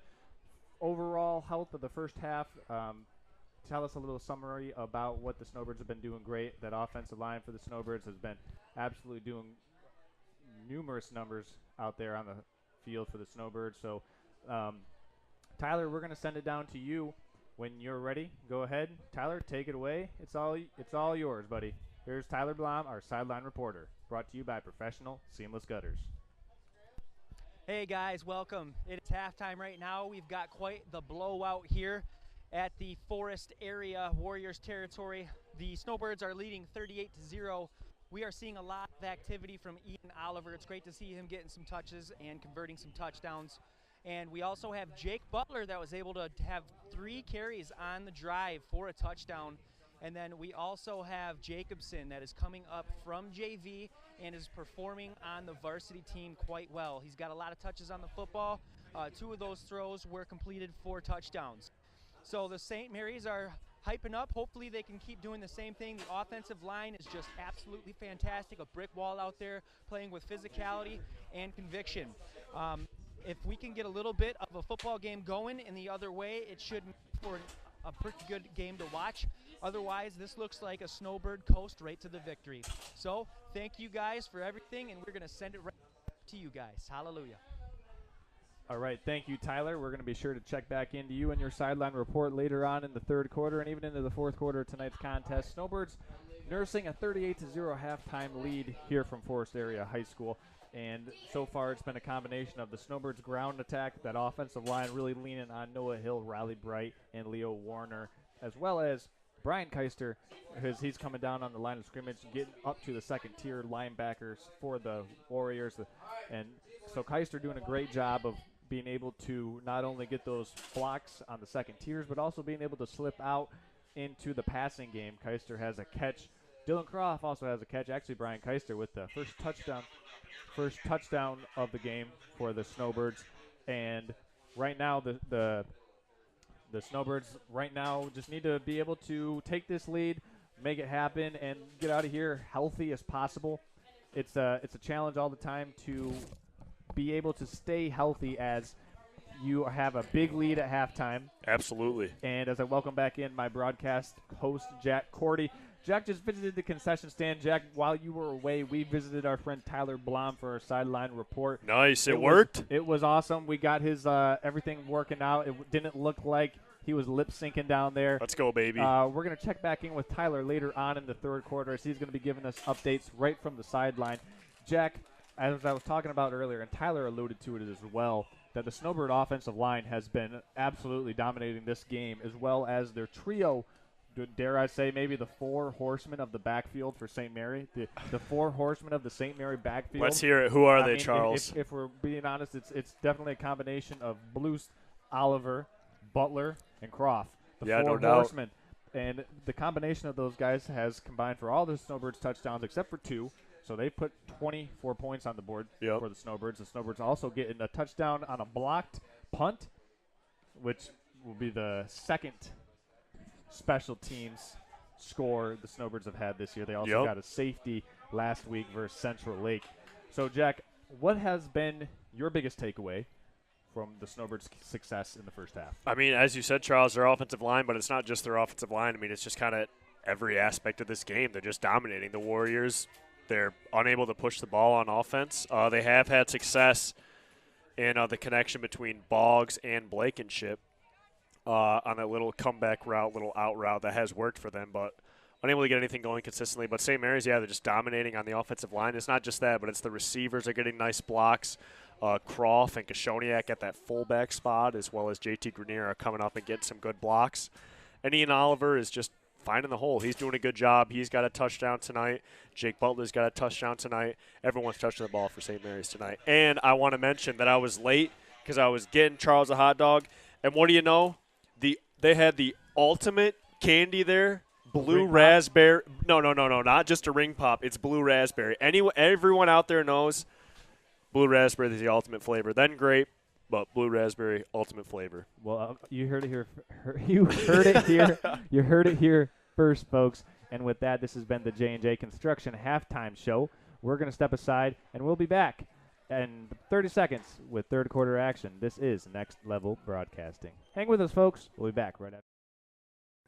Speaker 10: overall health of the first half. Tell us a little summary about what the Snowbirds have been doing great. That offensive line for the Snowbirds has been absolutely doing numerous numbers out there on the field for the Snowbirds. So, Tyler, we're going to send it down to you. When you're ready, go ahead. Tyler, take it away. It's all yours, buddy. Here's Tyler Blom, our sideline reporter, brought to you by Professional Seamless Gutters.
Speaker 11: Hey, guys, welcome. It's halftime right now. We've got quite the blowout here at the Forest area, Warriors territory. The Snowbirds are leading 38-0. We are seeing a lot of activity from Ian Oliver. It's great to see him getting some touches and converting some touchdowns. And we also have Jake Butler that was able to have 3 carries on the drive for a touchdown. And then we also have Jacobson that is coming up from JV and is performing on the varsity team quite well. He's got a lot of touches on the football. 2 of those throws were completed for touchdowns. So the St. Mary's are hyping up. Hopefully they can keep doing the same thing. The offensive line is just absolutely fantastic. A brick wall out there, playing with physicality and conviction. If we can get a little bit of a football game going in the other way, it should make for a pretty good game to watch. Otherwise, this looks like a Snowbird coast right to the victory. So thank you guys for everything, and we're going to send it right to you guys. Hallelujah.
Speaker 10: All right, thank you, Tyler. We're going to be sure to check back into you and your sideline report later on in the third quarter and even into the fourth quarter of tonight's contest. Snowbirds nursing a 38-0 halftime lead here from Forest Area High School. And so far it's been a combination of the Snowbirds' ground attack, that offensive line really leaning on Noah Hill, Riley Bright, and Leo Warner, as well as Brian Keister, because he's coming down on the line of scrimmage, getting up to the second-tier linebackers for the Warriors. And so Keister doing a great job of being able to not only get those blocks on the second tiers, but also being able to slip out into the passing game. Keister has a catch. Dylan Croft also has a catch. Actually, Brian Keister with the first touchdown of the game for the Snowbirds. And right now, the Snowbirds right now just need to be able to take this lead, make it happen, and get out of here healthy as possible. It's a challenge all the time to be able to stay healthy as you have a big lead at halftime.
Speaker 2: Absolutely.
Speaker 10: And as I welcome back in my broadcast host, Jack Cordy. Jack just visited the concession stand. Jack, while you were away, we visited our friend Tyler Blom for our sideline report.
Speaker 2: Nice. It worked?
Speaker 10: It was awesome. We got his everything working out. It didn't look like he was lip-syncing down there.
Speaker 2: Let's go, baby.
Speaker 10: We're going to check back in with Tyler later on in the third quarter as he's going to be giving us updates right from the sideline. Jack, as I was talking about earlier, and Tyler alluded to it as well, that the Snowbird offensive line has been absolutely dominating this game, as well as their trio, dare I say, maybe the four horsemen of the backfield for St. Mary, the four horsemen of the St. Mary backfield.
Speaker 2: Let's hear it. Who are they, Charles?
Speaker 10: If we're being honest, it's definitely a combination of Blues, Oliver, Butler, and Croft. The four horsemen. And the combination of those guys has combined for all the Snowbirds touchdowns except for 2. So they put 24 points on the board for the Snowbirds. The Snowbirds also getting a touchdown on a blocked punt, which will be the second special teams score the Snowbirds have had this year. They also got a safety last week versus Central Lake. So, Jack, what has been your biggest takeaway from the Snowbirds' success in the first half?
Speaker 2: I mean, as you said, Charles, their offensive line, but it's not just their offensive line. I mean, it's just kind of every aspect of this game. They're just dominating. The Warriors, they're unable to push the ball on offense. They have had success in the connection between Boggs and Blankenship on that little comeback route, little out route that has worked for them, but unable to get anything going consistently. But St. Mary's, they're just dominating on the offensive line. It's not just that, but it's the receivers are getting nice blocks. Croft and Kashoniak at that fullback spot, as well as JT Grenier are coming up and getting some good blocks. And Ian Oliver is just finding the hole. He's doing a good job. He's got a touchdown tonight. Jake Butler's got a touchdown tonight. Everyone's touching the ball for St. Mary's tonight. And I want to mention that I was late because I was getting Charles a hot dog. And what do you know? They had the ultimate candy there, blue raspberry. No, not just a ring pop. It's blue raspberry. Everyone out there knows blue raspberry is the ultimate flavor. Then grape, but blue raspberry, ultimate flavor.
Speaker 10: Well, you heard it here. You heard it here. You heard it here first, folks. And with that, this has been the J&J Construction Halftime Show. We're going to step aside, and we'll be back in 30 seconds with third quarter action. This is Next Level Broadcasting. Hang with us, folks. We'll be back right after.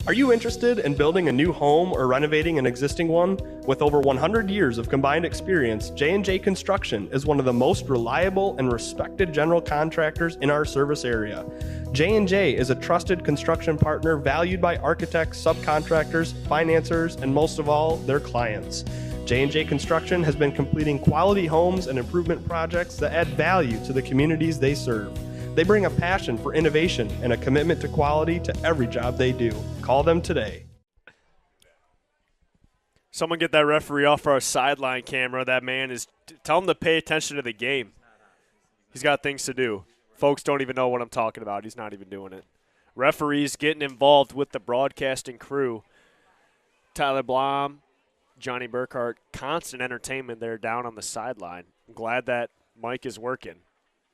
Speaker 3: Are you interested in building a new home or renovating an existing one? With over 100 years of combined experience, J&J Construction is one of the most reliable and respected general contractors in our service area. J&J is a trusted construction partner valued by architects, subcontractors, financiers, and most of all, their clients. J&J Construction has been completing quality homes and improvement projects that add value to the communities they serve. They bring a passion for innovation and a commitment to quality to every job they do. Call them today.
Speaker 2: Someone get that referee off our sideline camera. That man is – tell him to pay attention to the game. He's got things to do. Folks don't even know what I'm talking about. He's not even doing it. Referees getting involved with the broadcasting crew. Tyler Blom, Johnny Burkhart, constant entertainment there down on the sideline. I'm glad that mic is working.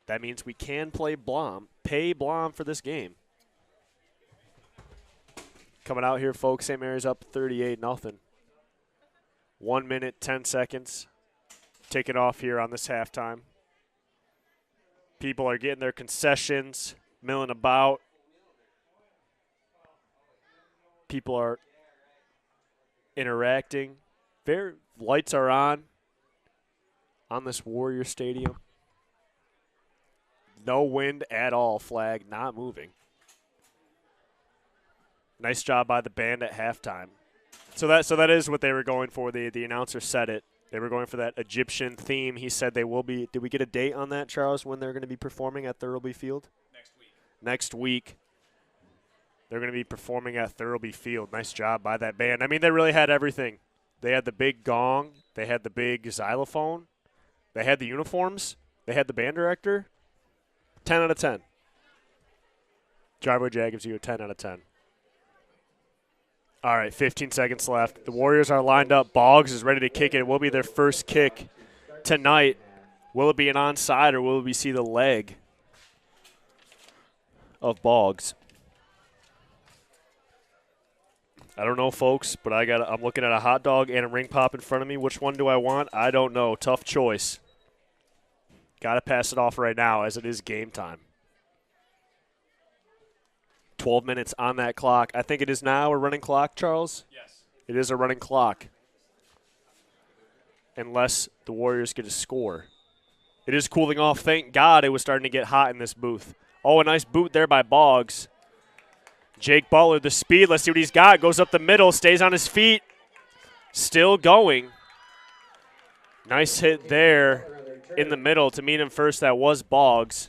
Speaker 2: That means we can pay Blom for this game. Coming out here, folks, St. Mary's up 38-0. 1 minute, 10 seconds. Take it off here on this halftime. People are getting their concessions, milling about. People are interacting. Lights are on this Warrior Stadium. No wind at all. Flag not moving. Nice job by the band at halftime. So that is what they were going for. The announcer said it. They were going for that Egyptian theme. He said they will be. Did we get a date on that, Charles, when they're going to be performing at Thurlby Field? Next week. They're going to be performing at Thurlby Field. Nice job by that band. I mean, they really had everything. They had the big gong. They had the big xylophone. They had the uniforms. They had the band director. 10 out of 10. Driveway Jag gives you a 10 out of 10. All right, 15 seconds left. The Warriors are lined up. Boggs is ready to kick it. It will be their first kick tonight. Will it be an onside or will we see the leg of Boggs? I don't know, folks, but I'm looking at a hot dog and a ring pop in front of me. Which one do I want? I don't know. Tough choice. Got to pass it off right now as it is game time. 12 minutes on that clock. I think it is now a running clock, Charles?
Speaker 10: Yes.
Speaker 2: It is a running clock. Unless the Warriors get a score. It is cooling off. Thank God it was starting to get hot in this booth. Oh, a nice boot there by Boggs. Jake Butler, the speed. Let's see what he's got. Goes up the middle, stays on his feet. Still going. Nice hit there in the middle to meet him first. That was Boggs.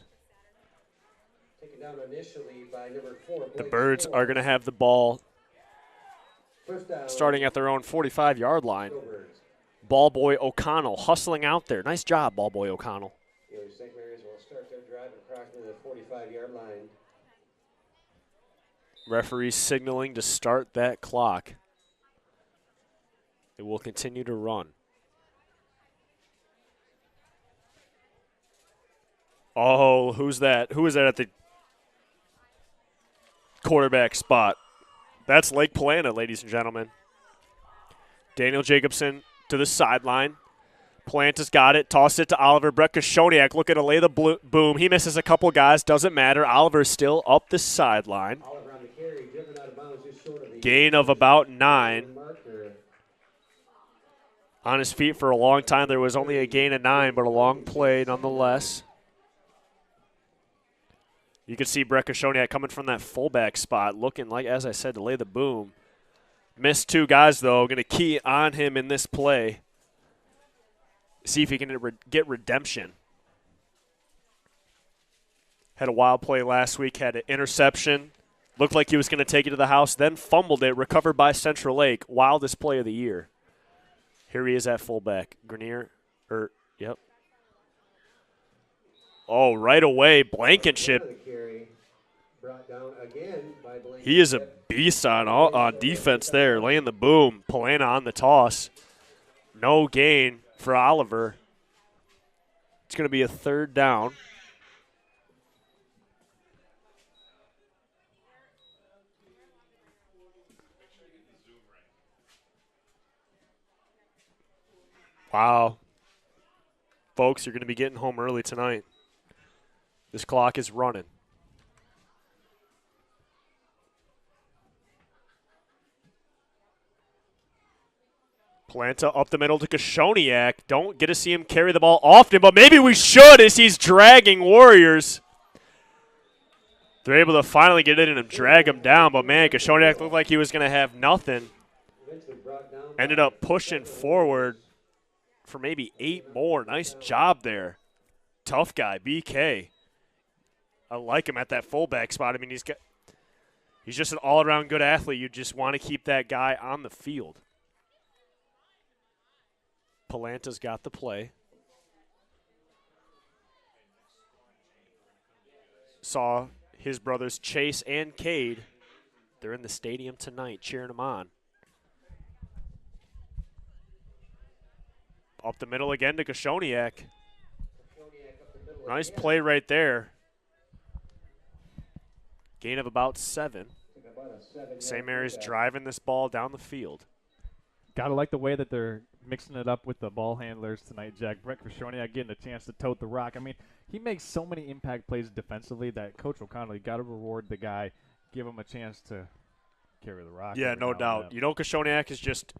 Speaker 2: The Birds are going to have the ball starting at their own 45-yard line. Ball boy O'Connell hustling out there. Nice job, ball boy O'Connell.
Speaker 6: St. Mary's will start their drive at approximately the 45-yard line.
Speaker 2: Referee signaling to start that clock. It will continue to run. Oh, who's that? Who is that at the quarterback spot? That's Lake Polana, ladies and gentlemen. Daniel Jacobson to the sideline. Planta's got it. Toss it to Oliver. Brett Koshoniak looking to lay the boom. He misses a couple guys. Doesn't matter. Oliver's still up the sideline. Gain of about 9. On his feet for a long time. There was only a gain of 9, but a long play nonetheless. You can see Brett Koshoniak coming from that fullback spot, looking like, as I said, to lay the boom. Missed 2 guys, though. Going to key on him in this play. See if he can get redemption. Had a wild play last week, had an interception. Looked like he was going to take it to the house, then fumbled it, recovered by Central Lake. Wildest play of the year. Here he is at fullback. Grenier, yep. Oh, right away, Blankenship. He is a beast on defense there, laying the boom. Polana on the toss. No gain for Oliver. It's going to be a 3rd down. Wow. Folks, you're going to be getting home early tonight. This clock is running. Planta up the middle to Koshoniak. Don't get to see him carry the ball often, but maybe we should as he's dragging Warriors. They're able to finally get in and drag him down, but man, Koshoniak looked like he was going to have nothing. Ended up pushing forward for maybe 8 more. Nice job there. Tough guy, BK. I like him at that fullback spot. I mean, he's just an all-around good athlete. You just want to keep that guy on the field. Palanta's got the play. Saw his brothers Chase and Cade. They're in the stadium tonight cheering him on. Up the middle again to Koshoniak. Nice play right there. Gain of about 7. St. Mary's driving this ball down the field.
Speaker 10: Gotta like the way that they're mixing it up with the ball handlers tonight, Jack. Brett Krishoniak getting a chance to tote the rock. I mean, he makes so many impact plays defensively that Coach O'Connell, you got to reward the guy, give him a chance to carry the rock.
Speaker 2: Yeah, no doubt. You know, Krishoniak is just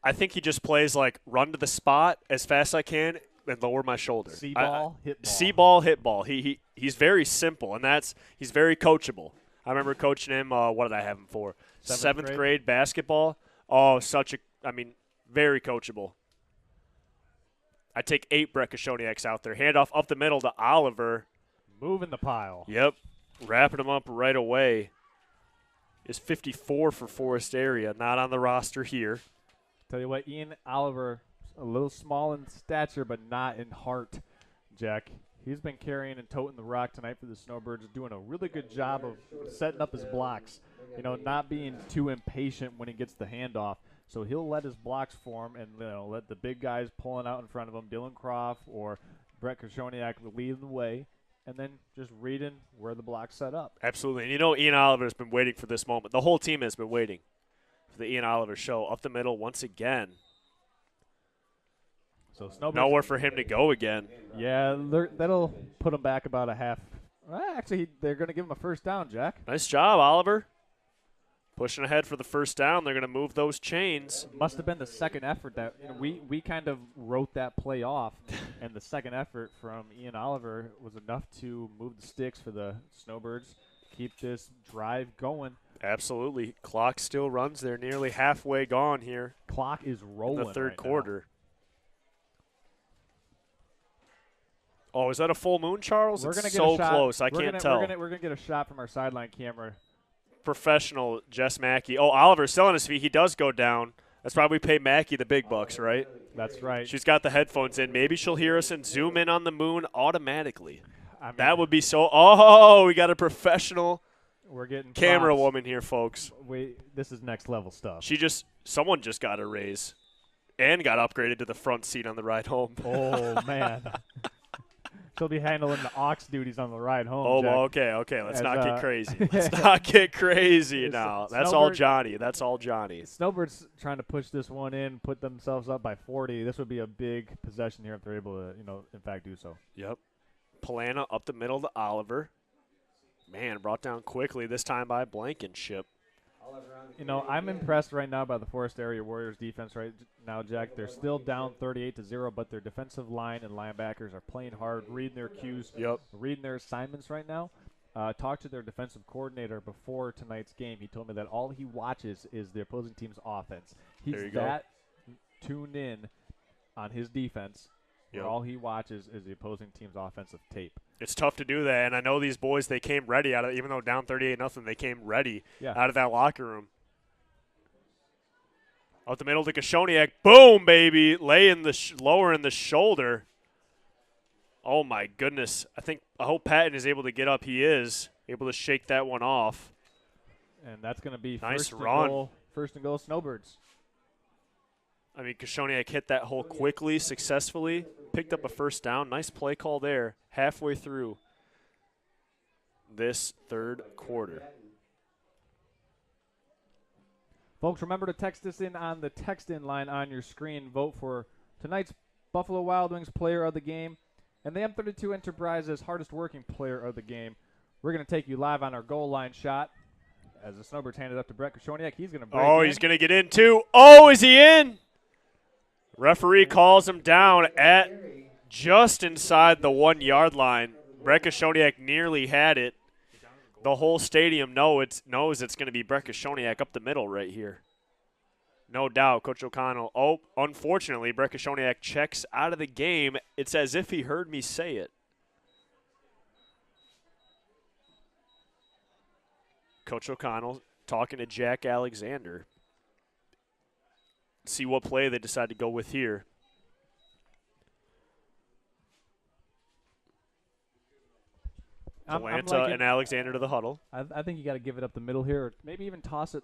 Speaker 2: I think he just plays like run to the spot as fast as I can and lower my shoulder.
Speaker 10: See ball, hit ball.
Speaker 2: See ball, hit ball. He's very simple, and he's very coachable. I remember coaching him, what did I have him for? Seventh grade basketball. Oh, very coachable. I take 8 Brett Krishoniaks out there. Handoff up the middle to Oliver.
Speaker 10: Moving the pile.
Speaker 2: Yep. Wrapping him up right away. Is 54 for Forest area. Not on the roster here.
Speaker 10: Tell you what, Ian Oliver, a little small in stature, but not in heart, Jack. He's been carrying and toting the rock tonight for the Snowbirds, doing a really good job of setting up his blocks, not being too impatient when he gets the handoff. So he'll let his blocks form and let the big guys pulling out in front of him, Dylan Croft or Brett Krishoniak, lead the way, and then just reading where the block's set up.
Speaker 2: Absolutely. And Ian Oliver's been waiting for this moment. The whole team has been waiting for the Ian Oliver show. Up the middle once again.
Speaker 10: So Snowbirds,
Speaker 2: nowhere for him to go again.
Speaker 10: Yeah, that'll put him back about a half. Well, actually, they're going to give him a first down, Jack.
Speaker 2: Nice job, Oliver. Pushing ahead for the first down. They're going to move those chains.
Speaker 10: Must have been the second effort that we kind of wrote that play off, and the second effort from Ian Oliver was enough to move the sticks for the Snowbirds, keep this drive going.
Speaker 2: Absolutely. Clock still runs. They're nearly halfway gone here.
Speaker 10: Clock is rolling
Speaker 2: in the third
Speaker 10: right
Speaker 2: quarter.
Speaker 10: Now.
Speaker 2: Oh, is that a full moon, Charles?
Speaker 10: We're
Speaker 2: it's so close. I can't tell.
Speaker 10: We're gonna get a shot from our sideline camera.
Speaker 2: Professional Jess Mackey. Oh, Oliver's still on his feet. He does go down. That's probably pay Mackey the big bucks, right?
Speaker 10: That's right.
Speaker 2: She's got the headphones in. Maybe she'll hear us and zoom in on the moon automatically. That would be so. Oh, we got a professional.
Speaker 10: We're getting
Speaker 2: camera
Speaker 10: props.
Speaker 2: woman here, folks.
Speaker 10: This is next level stuff.
Speaker 2: Someone just got a raise, and got upgraded to the front seat on the ride home.
Speaker 10: Oh man. She'll be handling the aux duties on the ride home.
Speaker 2: Oh,
Speaker 10: Jack.
Speaker 2: okay. Let's not get crazy. Let's not get crazy now. That's all Johnny.
Speaker 10: Snowbirds trying to push this one in, put themselves up by 40. This would be a big possession here if they're able to, in fact, do so.
Speaker 2: Yep. Polana up the middle to Oliver. Man, brought down quickly, this time by Blankenship.
Speaker 10: I'm impressed right now by the Forest Area Warriors defense right now, Jack. They're still down 38-0, but their defensive line and linebackers are playing hard, reading their cues, reading their assignments right now. Talked to their defensive coordinator before tonight's game. He told me that all he watches is the opposing team's offense. He's that tuned in on his defense. Yep. All he watches is the opposing team's offensive tape.
Speaker 2: It's tough to do that, and I know these boys, they came ready out of, even though down 38-0, they came ready out of that locker room. Out the middle to Krishoniak. Boom, baby. Lowering the shoulder. Oh, my goodness. I hope Patton is able to get up. He is able to shake that one off.
Speaker 10: And that's going to be
Speaker 2: first
Speaker 10: and goal Snowbirds.
Speaker 2: Krishoniak hit that hole quickly, successfully, picked up a first down. Nice play call there, halfway through this third quarter.
Speaker 10: Folks, remember to text us in on the text-in line on your screen. Vote for tonight's Buffalo Wild Wings Player of the Game and the M32 Enterprises hardest-working Player of the Game. We're going to take you live on our goal line shot. As the Snowbirds hand it up to Brett Krishoniak, he's going to break in.
Speaker 2: He's going to get in, too. Oh, is he in? Referee calls him down at just inside the 1-yard line. Brett Krishoniak nearly had it. The whole stadium knows it's going to be Brett Krishoniak up the middle right here. No doubt, Coach O'Connell. Oh, unfortunately, Brett Krishoniak checks out of the game. It's as if he heard me say it. Coach O'Connell talking to Jack Alexander. See what play they decide to go with here. Atlanta and Alexander to the huddle.
Speaker 10: I think you got to give it up the middle here, or maybe even toss it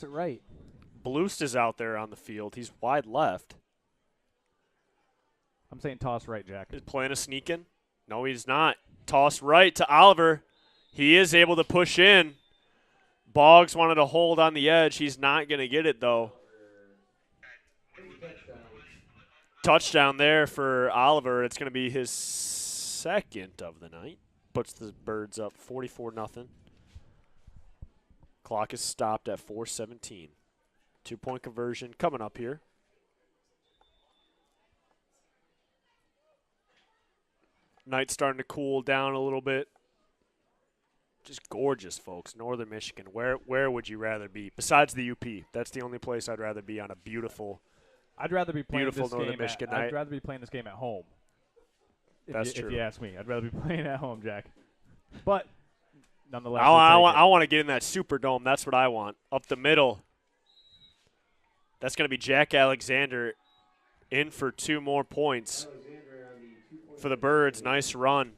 Speaker 10: right.
Speaker 2: Blust is out there on the field. He's wide left.
Speaker 10: I'm saying toss right, Jack.
Speaker 2: Is Polana sneaking? No, he's not. Toss right to Oliver. He is able to push in. Boggs wanted to hold on the edge. He's not going to get it, though. Touchdown there for Oliver. It's going to be his second of the night. Puts the Birds up 44-0. Clock is stopped at 4:17. 2-point conversion coming up here. Night's starting to cool down a little bit. Just gorgeous, folks. Northern Michigan. Where would you rather be? Besides the UP. That's the only place I'd rather be on a beautiful
Speaker 10: I'd rather be playing
Speaker 2: beautiful
Speaker 10: this
Speaker 2: Northern
Speaker 10: game
Speaker 2: Michigan
Speaker 10: I'd
Speaker 2: night.
Speaker 10: rather be playing this game at home.
Speaker 2: That's true.
Speaker 10: If you ask me, I'd rather be playing at home, Jack. But nonetheless,
Speaker 2: I want to get in that Superdome. That's what I want. Up the middle. That's going to be Jack Alexander in for 2 more points for the Birds. Nice run.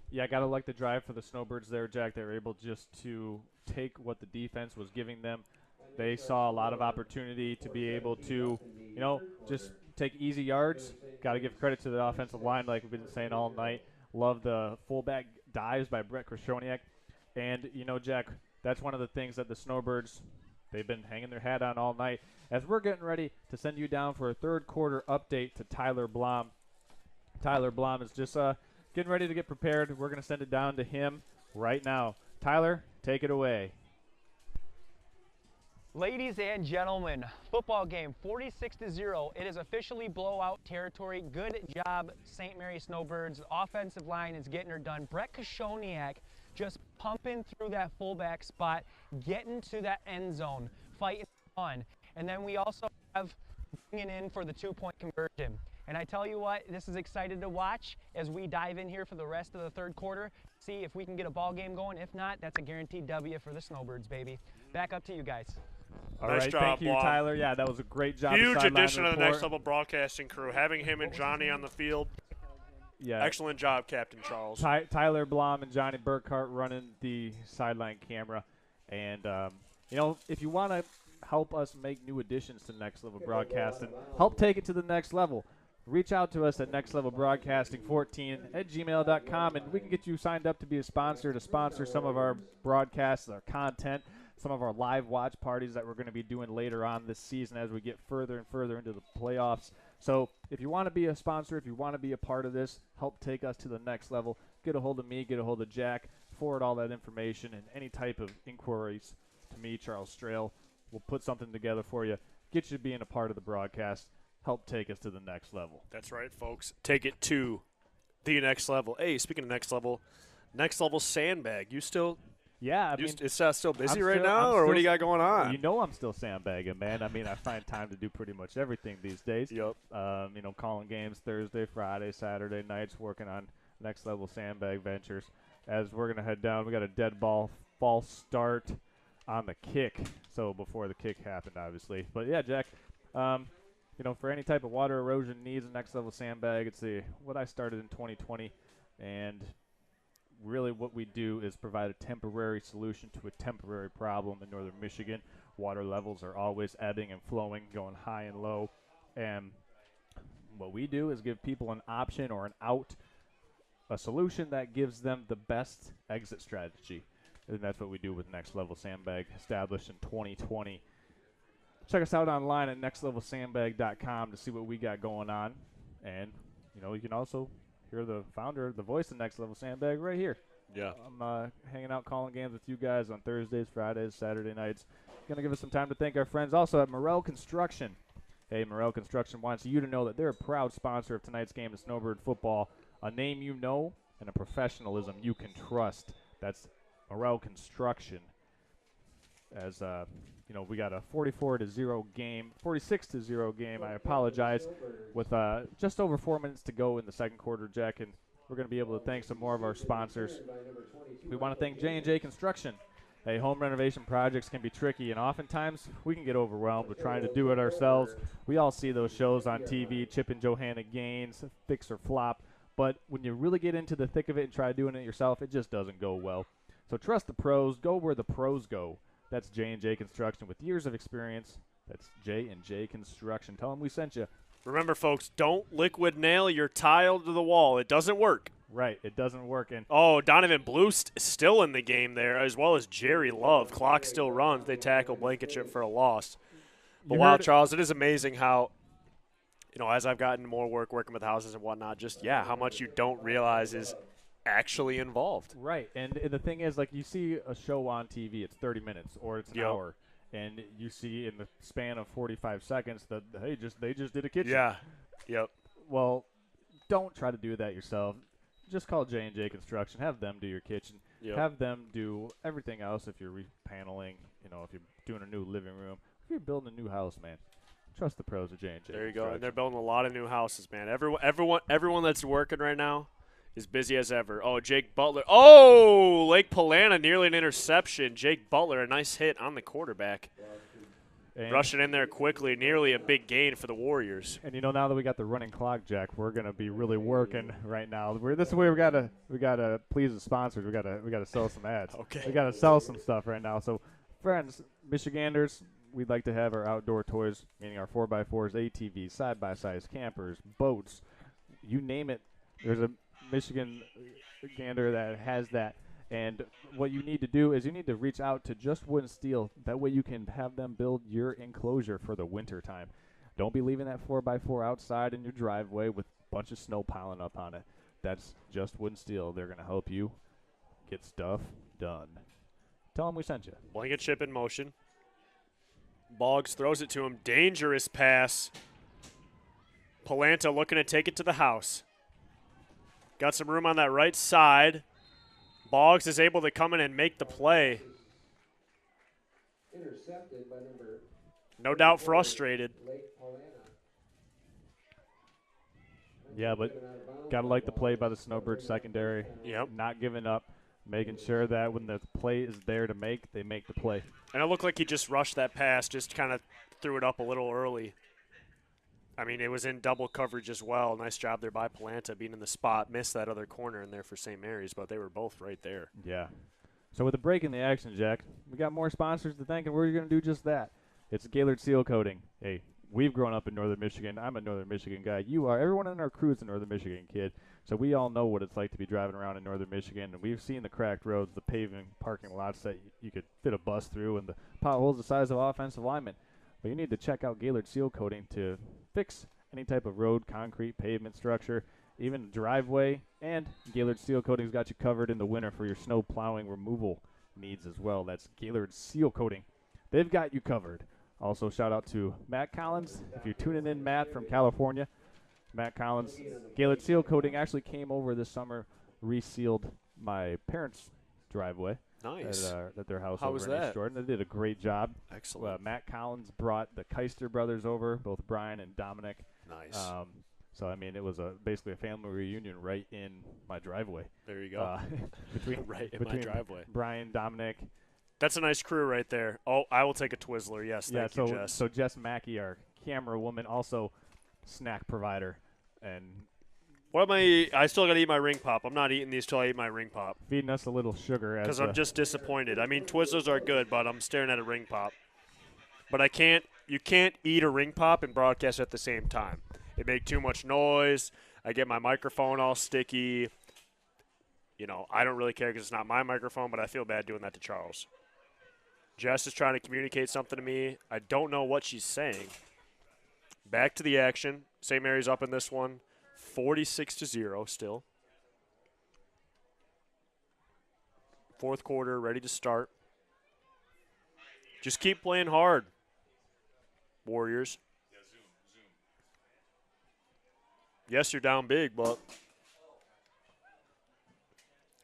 Speaker 10: Yeah, I got to like the drive for the Snowbirds there, Jack. They were able just to take what the defense was giving them. They saw a lot of opportunity to be able to, just take easy yards. Got to give credit to the offensive line, like we've been saying all night. Love the fullback dives by Brett Krashoniak. And, Jack, that's one of the things that the Snowbirds, they've been hanging their hat on all night. As we're getting ready to send you down for a third quarter update to Tyler Blom. Tyler Blom is just getting ready to get prepared. We're going to send it down to him right now. Tyler, take it away.
Speaker 11: Ladies and gentlemen, football game 46-0. It is officially blowout territory. Good job, St. Mary Snowbirds. The offensive line is getting her done. Brett Kashoniak just pumping through that fullback spot, getting to that end zone, fighting on. And then we also have bringing in for the 2-point conversion. And I tell you what, this is excited to watch as we dive in here for the rest of the third quarter. See if we can get a ball game going. If not, that's a guaranteed W for the Snowbirds, baby. Back up to you guys.
Speaker 10: All
Speaker 2: nice
Speaker 10: right,
Speaker 2: job,
Speaker 10: thank you,
Speaker 2: Blom.
Speaker 10: Tyler. Yeah, that was a great job.
Speaker 2: Huge addition to the Next Level Broadcasting crew. Having him and Johnny on the field.
Speaker 10: Yeah.
Speaker 2: Excellent job, Captain Charles.
Speaker 10: Tyler Blom and Johnny Burkhart running the sideline camera. And, if you want to help us make new additions to Next Level Broadcasting, help take it to the next level, reach out to us at nextlevelbroadcasting14@gmail.com, and we can get you signed up to be a sponsor, to sponsor some of our broadcasts, our content, some of our live watch parties that we're going to be doing later on this season as we get further and further into the playoffs. So if you want to be a sponsor, if you want to be a part of this, help take us to the next level, get a hold of me, get a hold of Jack, forward all that information and any type of inquiries to me, Charles Strail. We'll put something together for you, get you being a part of the broadcast, help take us to the next level.
Speaker 2: That's right, folks. Take it to the next level. Hey, speaking of next level sandbag. You still –
Speaker 10: yeah,
Speaker 2: it's still busy right now, or what do you got going on?
Speaker 10: I'm still sandbagging, man. I find time to do pretty much everything these days.
Speaker 2: Yep.
Speaker 10: Calling games Thursday, Friday, Saturday nights, working on Next Level Sandbag Ventures. As we're going to head down, we got a dead ball false start on the kick. So before the kick happened, obviously. But, yeah, Jack, for any type of water erosion needs, a Next Level Sandbag, it's what I started in 2020, and – really what we do is provide a temporary solution to a temporary problem in northern Michigan. Water levels are always ebbing and flowing, going high and low. And what we do is give people an option or an out, a solution that gives them the best exit strategy. And that's what we do with Next Level Sandbag, established in 2020. Check us out online at nextlevelsandbag.com to see what we got going on. And, you can also hear the founder, the voice of Next Level Sandbag right here.
Speaker 2: Yeah.
Speaker 10: I'm hanging out, calling games with you guys on Thursdays, Fridays, Saturday nights. Going to give us some time to thank our friends also at Morrell Construction. Hey, Morrell Construction wants you to know that they're a proud sponsor of tonight's game of Snowbird football. A name you know and a professionalism you can trust. That's Morrell Construction. As we got a 46-0 game. I apologize. With just over 4 minutes to go in the second quarter, Jack, and we're going to be able to thank some more of our sponsors. We want to thank J&J Construction. Hey, home renovation projects can be tricky, and oftentimes we can get overwhelmed with trying to do it ourselves. We all see those shows on TV, Chip and Johanna Gaines, Fix or Flop, but when you really get into the thick of it and try doing it yourself, it just doesn't go well. So trust the pros. Go where the pros go. That's J&J Construction with years of experience. That's J&J Construction. Tell them we sent you.
Speaker 2: Remember, folks, don't liquid nail your tile to the wall. It doesn't work.
Speaker 1: Right, it doesn't work. And
Speaker 2: oh, Donovan Blue still in the game there, as well as Jerry Love. Clock still runs. They tackle Blankenship for a loss. But wow, Charles, it is amazing how, as I've gotten more work working with houses and whatnot, just, how much you don't realize is actually involved.
Speaker 1: Right, and the thing is, like, you see a show on TV, it's 30 minutes or it's an hour, and you see in the span of 45 seconds that, hey, they just did a kitchen.
Speaker 2: Yeah, yep.
Speaker 1: Well, don't try to do that yourself. Just call J&J Construction. Have them do your kitchen.
Speaker 2: Yep.
Speaker 1: Have them do everything else if you're repaneling, if you're doing a new living room. If you're building a new house, man, trust the pros of J&J.
Speaker 2: There you go. And they're building a lot of new houses, man. Everyone that's working right now is busy as ever. Oh, Jake Butler. Oh, Lake Polana, nearly an interception. Jake Butler, a nice hit on the quarterback. And rushing in there quickly, nearly a big gain for the Warriors.
Speaker 1: And now that we got the running clock, Jack, we're gonna be really working right now. This is where we gotta please the sponsors. We gotta sell some ads.
Speaker 2: Okay.
Speaker 1: We gotta sell some stuff right now. So, friends, Michiganders, we'd like to have our outdoor toys, meaning our 4x4s, ATVs, side-by-sides, campers, boats, you name it. There's a Michigan gander that has that. And what you need to do is you need to reach out to Just Wood and Steel. That way you can have them build your enclosure for the winter time. Don't be leaving that 4x4 outside in your driveway with a bunch of snow piling up on it. That's Just Wood and Steel. They're going to help you get stuff done. Tell them we sent you.
Speaker 2: Blankenship in motion. Boggs throws it to him. Dangerous pass. Polanta looking to take it to the house. Got some room on that right side. Boggs is able to come in and make the play.
Speaker 6: Intercepted by number.
Speaker 2: No doubt frustrated.
Speaker 1: Yeah, but got to like the play by the Snowbirds secondary.
Speaker 2: Yep.
Speaker 1: Not giving up, making sure that when the play is there to make, they make the play.
Speaker 2: And it looked like he just rushed that pass, just kind of threw it up a little early. I mean, it was in double coverage as well. Nice job there by Polanta being in the spot. Missed that other corner in there for St. Mary's, but they were both right there.
Speaker 1: Yeah. So with the break in the action, Jack, we got more sponsors to thank, and we're going to do just that. It's Gaylord Seal Coating. Hey, we've grown up in Northern Michigan. I'm a Northern Michigan guy. You are. Everyone in our crew is a Northern Michigan kid. So we all know what it's like to be driving around in Northern Michigan, and we've seen the cracked roads, the paving parking lots that you could fit a bus through, and the potholes the size of offensive linemen. But you need to check out Gaylord Seal Coating to fix any type of road, concrete, pavement structure, even driveway, and Gaylord Seal Coating's got you covered in the winter for your snow plowing removal needs as well. That's Gaylord Seal Coating. They've got you covered. Also, shout out to Matt Collins. If you're tuning in, Matt from California, Matt Collins, Gaylord Seal Coating actually came over this summer, resealed my parents' driveway.
Speaker 2: Nice.
Speaker 1: At their house
Speaker 2: How
Speaker 1: over
Speaker 2: was
Speaker 1: in
Speaker 2: that?
Speaker 1: East Jordan. They did a great job.
Speaker 2: Excellent.
Speaker 1: Matt Collins brought the Keister brothers over, both Brian and Dominic.
Speaker 2: Nice.
Speaker 1: So, I mean, it was basically a family reunion right in my driveway.
Speaker 2: There you go.
Speaker 1: Between
Speaker 2: my driveway.
Speaker 1: Brian, Dominic.
Speaker 2: That's a nice crew right there. Oh, I will take a Twizzler. Yes, thank you, Jess.
Speaker 1: So Jess Mackey, our camera woman, also snack provider. And
Speaker 2: what am I still got to eat my ring pop. I'm not eating these till I eat my ring pop.
Speaker 1: Feeding us a little sugar.
Speaker 2: Because I'm just disappointed. I mean, Twizzlers are good, but I'm staring at a ring pop. But you can't eat a ring pop and broadcast at the same time. It make too much noise. I get my microphone all sticky. I don't really care because it's not my microphone, but I feel bad doing that to Charles. Jess is trying to communicate something to me. I don't know what she's saying. Back to the action. St. Mary's up in this one. 46-0 still. Fourth quarter, ready to start. Just keep playing hard, Warriors. Yes, you're down big, but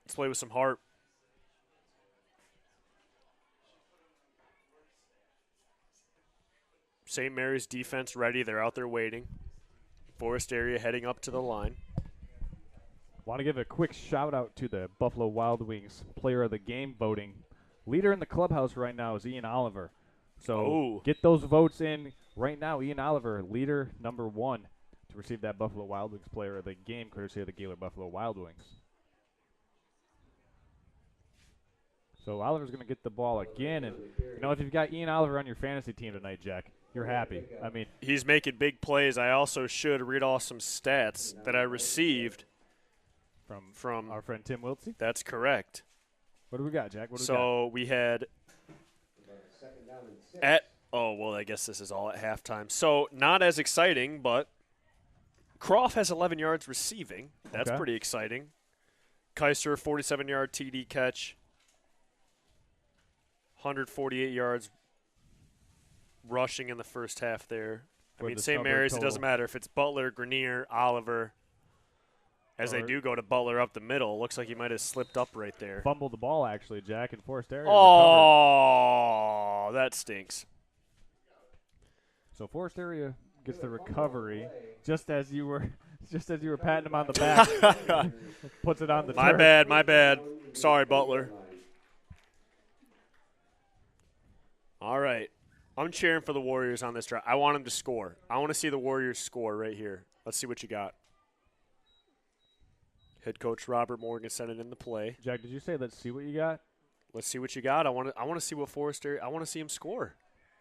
Speaker 2: let's play with some heart. St. Mary's defense ready. They're out there waiting. Forest area heading up to the line.
Speaker 1: Want to give a quick shout out to the Buffalo Wild Wings player of the game voting. Leader in the clubhouse right now is Ian Oliver. So get those votes in right now. Ian Oliver, leader number 1 to receive that Buffalo Wild Wings player of the game, courtesy of the Gaylord Buffalo Wild Wings. So Oliver's going to get the ball again. And, if you've got Ian Oliver on your fantasy team tonight, Jack, you're happy. I mean,
Speaker 2: he's making big plays. I also should read off some stats that I received
Speaker 1: from our friend Tim Wiltsey.
Speaker 2: That's correct.
Speaker 1: What do we got, Jack? What do
Speaker 2: so we had I guess this is all at halftime. So not as exciting, but Croft has 11 yards receiving. That's pretty exciting. Kaiser, 47-yard TD catch. 148 yards rushing in the first half there. I mean, St. Mary's, it doesn't matter if it's Butler, Grenier, Oliver. As they do go to Butler up the middle, looks like he might have slipped up right there.
Speaker 1: Fumbled the ball, actually, Jack, in Forest Area.
Speaker 2: Oh, that stinks.
Speaker 1: So Forest Area gets the recovery just as you were patting him on the back. Puts it on the turf.
Speaker 2: My bad. Sorry, Butler. All right. I'm cheering for the Warriors on this drive. I want them to score. I want to see the Warriors score right here. Let's see what you got. Head coach Robert Morgan sent it in the play.
Speaker 1: Jack, did you say let's see what you got?
Speaker 2: Let's see what you got. I want to see what Forrester. I want to see him score.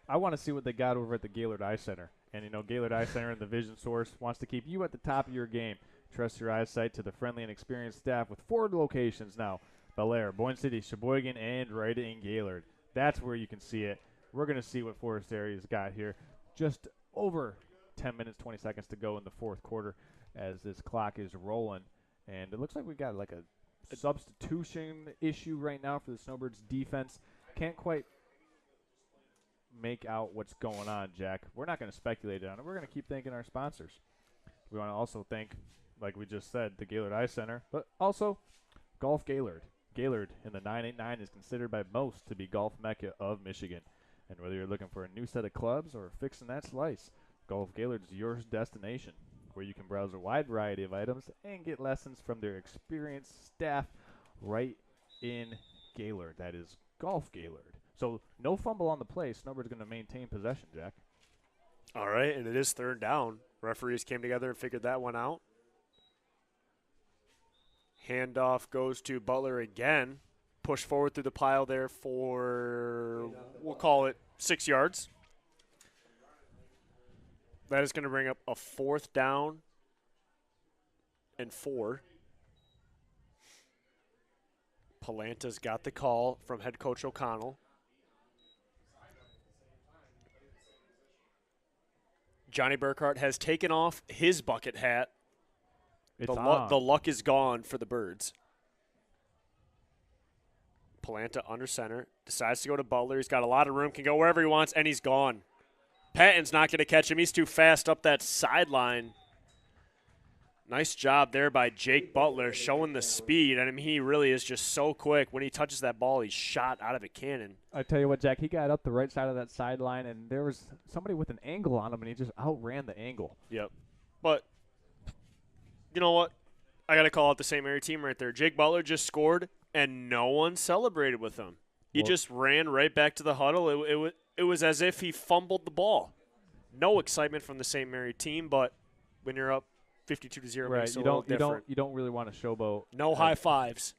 Speaker 1: I want to see what they got over at the Gaylord Eye Center. And, Gaylord Eye Center and the Vision Source wants to keep you at the top of your game. Trust your eyesight to the friendly and experienced staff with 4 locations now. Bel Air, Boyne City, Sheboygan, and right in Gaylord. That's where you can see it. We're going to see what Forest Area's got here. Just over 10 minutes, 20 seconds to go in the fourth quarter as this clock is rolling. And it looks like we got like a substitution issue right now for the Snowbirds defense. Can't quite make out what's going on, Jack. We're not going to speculate on it. We're going to keep thanking our sponsors. We want to also thank, like we just said, the Gaylord Eye Center, but also Golf Gaylord. Gaylord in the 989 is considered by most to be golf mecca of Michigan. And whether you're looking for a new set of clubs or fixing that slice, Golf Gaylord is your destination, where you can browse a wide variety of items and get lessons from their experienced staff right in Gaylord. That is Golf Gaylord. So no fumble on the play. Snowbird's going to maintain possession, Jack.
Speaker 2: All right, and it is third down. Referees came together and figured that one out. Handoff goes to Butler again. Push forward through the pile there for, we'll call it 6 yards. That is going to bring up a 4th down and 4. Palanta's got the call from head coach O'Connell. Johnny Burkhart has taken off his bucket hat. The luck is gone for the Birds. Palanta under center. Decides to go to Butler. He's got a lot of room. Can go wherever he wants, and he's gone. Patton's not going to catch him. He's too fast up that sideline. Nice job there by Jake Butler showing the speed. I mean, he really is just so quick. When he touches that ball, he's shot out of a cannon.
Speaker 1: I tell you what, Jack, he got up the right side of that sideline, and there was somebody with an angle on him, and he just outran the angle.
Speaker 2: Yep. But you know what? I got to call out the St. Mary team right there. Jake Butler just scored, and no one celebrated with him. He just ran right back to the huddle. It was as if he fumbled the ball. No excitement from the St. Mary team, but when you're up 52-0,
Speaker 1: right, you don't really want to showboat.
Speaker 2: No high fives.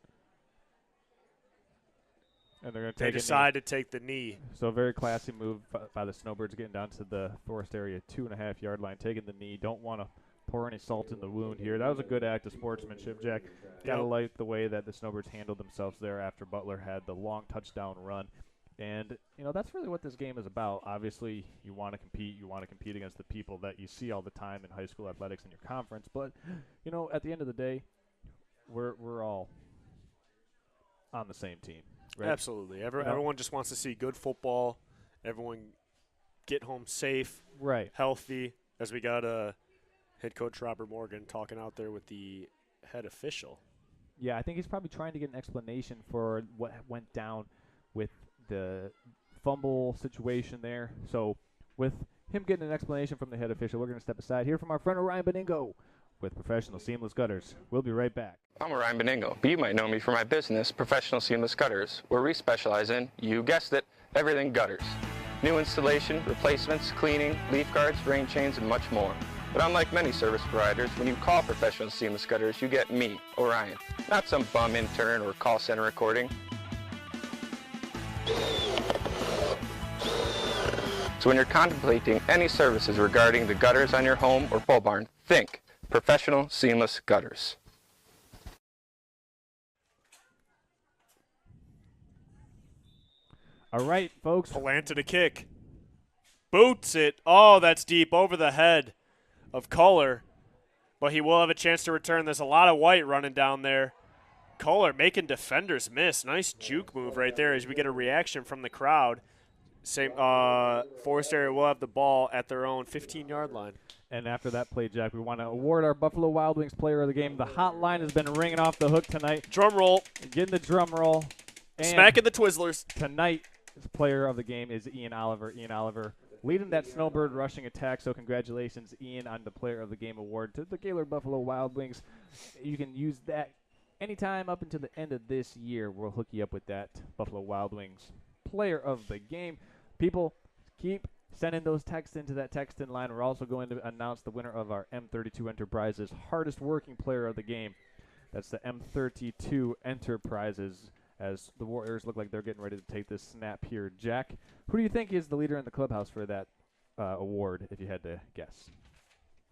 Speaker 1: And they're going to
Speaker 2: They decide to take the knee.
Speaker 1: So a very classy move by the Snowbirds, getting down to the Forest Area 2.5-yard line, taking the knee. Don't want to pour any salt in the wound here. That was a good act of sportsmanship, Jack. Got to like the way that the Snowbirds handled themselves there after Butler had the long touchdown run. And, that's really what this game is about. Obviously, you want to compete. You want to compete against the people that you see all the time in high school athletics in your conference. But, at the end of the day, we're all on the same team. Right?
Speaker 2: Absolutely. Everyone just wants to see good football. Everyone get home safe,
Speaker 1: right,
Speaker 2: healthy, as we got head coach Robert Morgan talking out there with the head official.
Speaker 1: Yeah, I think he's probably trying to get an explanation for what went down with the fumble situation there. So with him getting an explanation from the head official, we're going to step aside here from our friend Orion Beningo with Professional Seamless Gutters. We'll be right back.
Speaker 4: I'm Orion Beningo, but you might know me for my business, Professional Seamless Gutters, where we specialize in, you guessed it, everything gutters. New installation, replacements, cleaning, leaf guards, rain chains, and much more. But unlike many service providers, when you call Professional Seamless Gutters, you get me, Orion, not some bum intern or call center recording. So when you're contemplating any services regarding the gutters on your home or pole barn, think Professional Seamless Gutters.
Speaker 1: All right, folks.
Speaker 2: Planted a kick. Boots it. Oh, that's deep over the head of Kohler. But he will have a chance to return. There's a lot of white running down there. Kohler making defenders miss. Nice juke move right there as we get a reaction from the crowd. Same Forest area will have the ball at their own 15-yard line.
Speaker 1: And after that play, Jack, we want to award our Buffalo Wild Wings player of the game. The hotline has been ringing off the hook tonight.
Speaker 2: Drum roll.
Speaker 1: Getting the drum roll. And
Speaker 2: smacking the Twizzlers.
Speaker 1: Tonight, the player of the game is Ian Oliver. Ian Oliver leading that Snowbird rushing attack. So congratulations, Ian, on the player of the game award to the Gaylord Buffalo Wild Wings. You can use that anytime up until the end of this year. We'll hook you up with that Buffalo Wild Wings player of the game. People, keep sending those texts into that text-in line. We're also going to announce the winner of our M32 Enterprises hardest working player of the game. That's the M32 Enterprises, as the Warriors look like they're getting ready to take this snap here. Jack, who do you think is the leader in the clubhouse for that award, if you had to guess?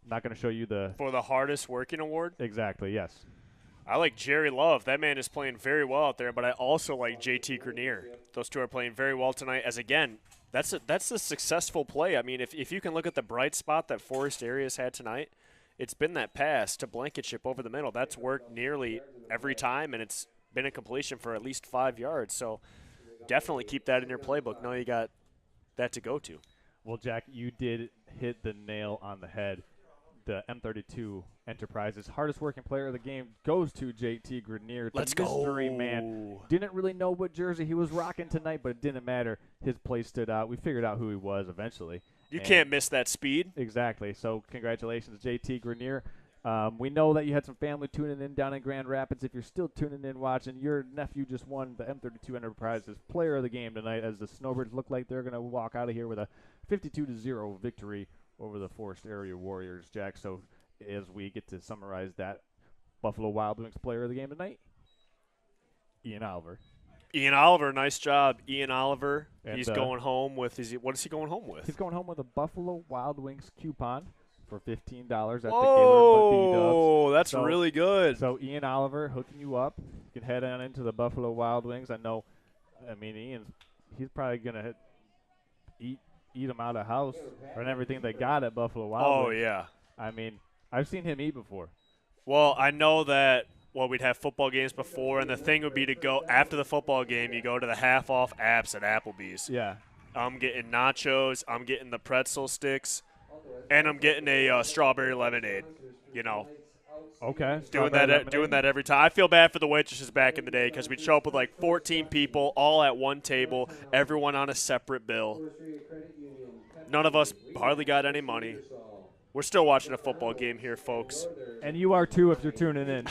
Speaker 1: I'm not going to show you the...
Speaker 2: For the hardest working award?
Speaker 1: Exactly, yes.
Speaker 2: I like Jerry Love. That man is playing very well out there, but I also like JT Grenier. Those two are playing very well tonight, as, again, that's a successful play. I mean, if you can look at the bright spot that Forest area has had tonight, it's been that pass to Blankenship over the middle. That's worked nearly every time, and it's been a completion for at least 5 yards. So definitely keep that in your playbook. Now you got that to go to.
Speaker 1: Well, Jack, you did hit the nail on the head. The M32 Enterprises hardest working player of the game goes to JT Grenier.
Speaker 2: Let's
Speaker 1: go.
Speaker 2: Mystery
Speaker 1: Man. Didn't really know what jersey he was rocking tonight, but it didn't matter. His play stood out. We figured out who he was eventually.
Speaker 2: You can't miss that speed.
Speaker 1: Exactly. So congratulations, JT Grenier. We know that you had some family tuning in down in Grand Rapids. If you're still tuning in watching, your nephew just won the M32 Enterprises player of the game tonight, as the Snowbirds look like they're going to walk out of here with a 52-0 victory over the Forest area Warriors, Jack. So as we get to summarize that Buffalo Wild Wings player of the game tonight, Ian Oliver.
Speaker 2: Ian Oliver, nice job. Ian Oliver,
Speaker 1: And,
Speaker 2: he's going home with what is he going home with?
Speaker 1: He's going home with a Buffalo Wild Wings coupon for $15 at the Gaylord B-Dubs.
Speaker 2: Oh, that's really good.
Speaker 1: So Ian Oliver hooking you up. You can head on into the Buffalo Wild Wings. Ian's he's probably going to eat them out of house and everything they got at Buffalo Wild Wings.
Speaker 2: Oh, yeah.
Speaker 1: I mean, I've seen him eat before.
Speaker 2: Well, I know that we'd have football games before, and the thing would be to go after the football game, you go to the half-off apps at Applebee's.
Speaker 1: Yeah.
Speaker 2: I'm getting nachos, I'm getting the pretzel sticks, and I'm getting a strawberry lemonade,
Speaker 1: Okay.
Speaker 2: Doing that every time. I feel bad for the waitresses back in the day because we'd show up with like 14 people all at one table, everyone on a separate bill. None of us hardly got any money. We're still watching a football game here, folks.
Speaker 1: And you are too if you're tuning in.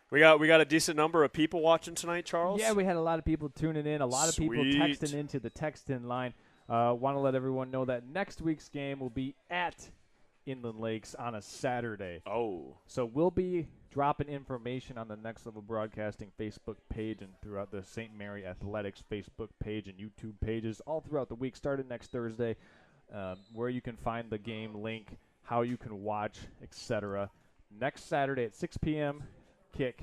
Speaker 2: We got a decent number of people watching tonight, Charles?
Speaker 1: Yeah, we had a lot of people tuning in, a lot of people texting into the text-in line. Want to let everyone know that next week's game will be at Inland Lakes on a Saturday.
Speaker 2: Oh.
Speaker 1: So we'll be dropping information on the Next Level Broadcasting Facebook page and throughout the St. Mary Athletics Facebook page and YouTube pages all throughout the week, starting next Thursday, where you can find the game link, how you can watch, etc. Next Saturday at 6 p.m., kick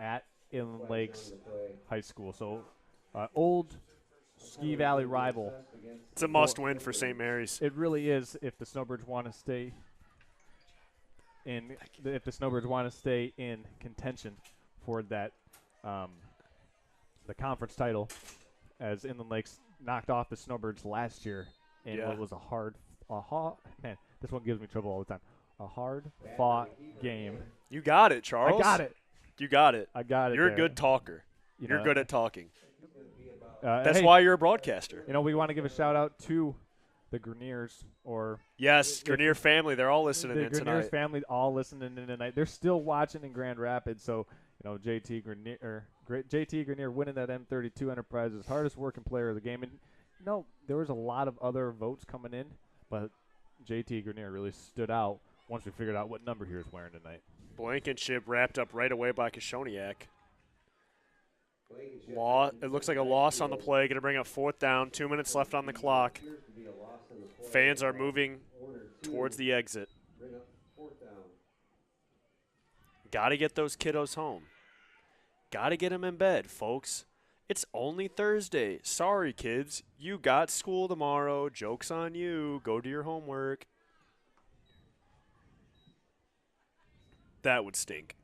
Speaker 1: at Inland Lakes High School. So old Ski Valley rival.
Speaker 2: It's a must-win for St. Mary's.
Speaker 1: It really is if the Snowbirds want to stay in contention for that the conference title, as Inland Lakes knocked off the Snowbirds last year in what was man, this one gives me trouble all the time. A hard-fought game.
Speaker 2: You got it, Charles.
Speaker 1: I got it.
Speaker 2: You got it.
Speaker 1: I got it.
Speaker 2: You're a good talker. You're good at talking. That's
Speaker 1: hey,
Speaker 2: why you're a broadcaster.
Speaker 1: We want to give a shout-out to the Greniers.
Speaker 2: Yes, Grenier family. They're all listening in tonight.
Speaker 1: The Greniers family all listening in tonight. They're still watching in Grand Rapids. So, JT Grenier winning that M32 Enterprises hardest working player of the game. And, there was a lot of other votes coming in, but JT Grenier really stood out once we figured out what number he was wearing tonight.
Speaker 2: Blankenship wrapped up right away by Kashoniak. It looks like a loss on the play. Going to bring up 4th down. 2 minutes left on the clock. Fans are moving towards the exit. Got to get those kiddos home. Got to get them in bed, folks. It's only Thursday. Sorry, kids. You got school tomorrow. Joke's on you. Go do your homework. That would stink.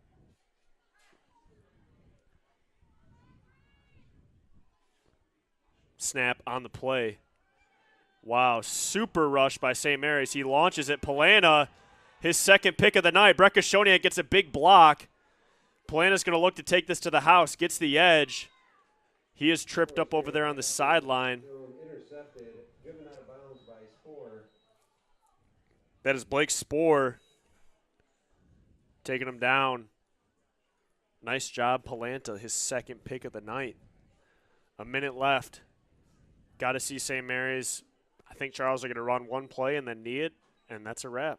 Speaker 2: Snap on the play. Wow, super rush by St. Mary's. He launches it. Polana, his second pick of the night. Brett Kashoniak gets a big block. Polana's going to look to take this to the house. Gets the edge. He is tripped up over there on the sideline. That is Blake Spoor taking him down. Nice job, Polanta, his second pick of the night. A minute left. Got to see St. Mary's. I think Charles are going to run one play and then knee it, and that's a wrap.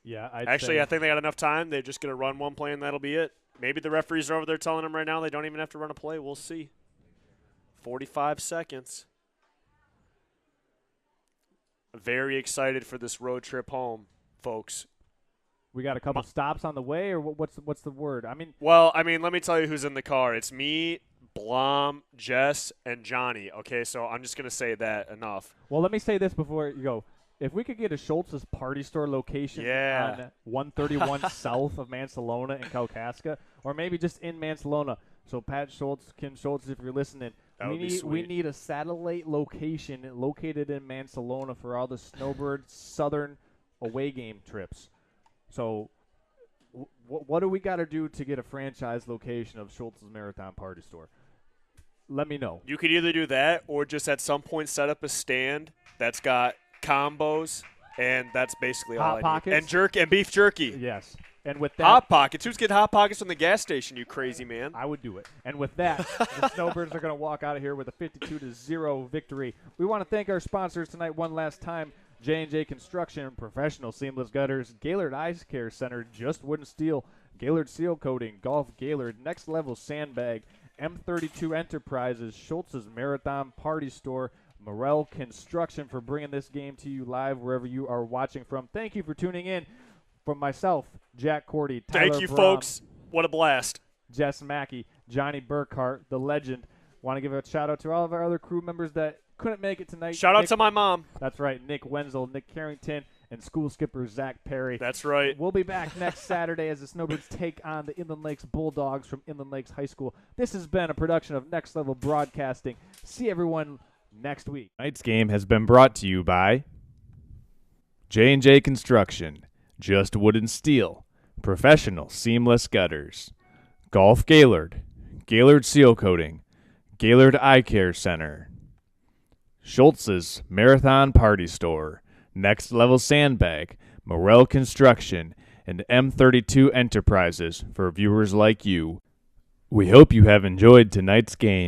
Speaker 1: Yeah,
Speaker 2: I think they got enough time. They're just going to run one play, and that'll be it. Maybe the referees are over there telling them right now they don't even have to run a play. We'll see. 45 seconds. Very excited for this road trip home, folks.
Speaker 1: We got a couple stops on the way, or what's the word?
Speaker 2: Let me tell you who's in the car. It's me, Blom, Jess, and Johnny. Okay, so I'm just going to say that enough.
Speaker 1: Well, let me say this before you go. If we could get a Schultz's Party Store location on 131 south of Mansalona and Kalkaska, or maybe just in Mansalona. So Pat Schultz, Kim Schultz, if you're listening, we need a satellite location located in Mansalona for all the Snowbirds Southern away game trips. So what do we got to do to get a franchise location of Schultz's Marathon Party Store? Let me know.
Speaker 2: You could either do that or just at some point set up a stand that's got combos, and that's basically all I need. And beef jerky.
Speaker 1: Yes. And with that,
Speaker 2: Hot Pockets. Who's getting Hot Pockets from the gas station, you crazy man?
Speaker 1: I would do it. And with that, the Snowbirds are going to walk out of here with a 52-0 victory. We want to thank our sponsors tonight one last time. J&J Construction, Professional Seamless Gutters, Gaylord Eye Care Center, Just Wooden Steel, Gaylord Seal Coating, Golf Gaylord, Next Level Sandbag, M32 Enterprises, Schultz's Marathon Party Store, Morel Construction for bringing this game to you live wherever you are watching from. Thank you for tuning in. From myself, Jack Cordy, Tyler
Speaker 2: Thank you,
Speaker 1: Brom,
Speaker 2: folks. What a blast.
Speaker 1: Jess Mackey, Johnny Burkhart, the legend. Want to give a shout-out to all of our other crew members that couldn't make it tonight.
Speaker 2: Shout out to my mom.
Speaker 1: That's right, Nick Wenzel, Nick Carrington, and school skipper Zach Perry.
Speaker 2: That's right.
Speaker 1: We'll be back next Saturday as the Snowbirds take on the Inland Lakes Bulldogs from Inland Lakes High School. This has been a production of Next Level Broadcasting. See everyone next week.
Speaker 10: Tonight's game has been brought to you by J&J Construction, Just Wooden Steel, Professional Seamless Gutters, Golf Gaylord, Gaylord Seal Coating, Gaylord Eye Care Center, Schultz's Marathon Party Store, Next Level Sandbag, Morel Construction, and M32 Enterprises for viewers like you. We hope you have enjoyed tonight's game.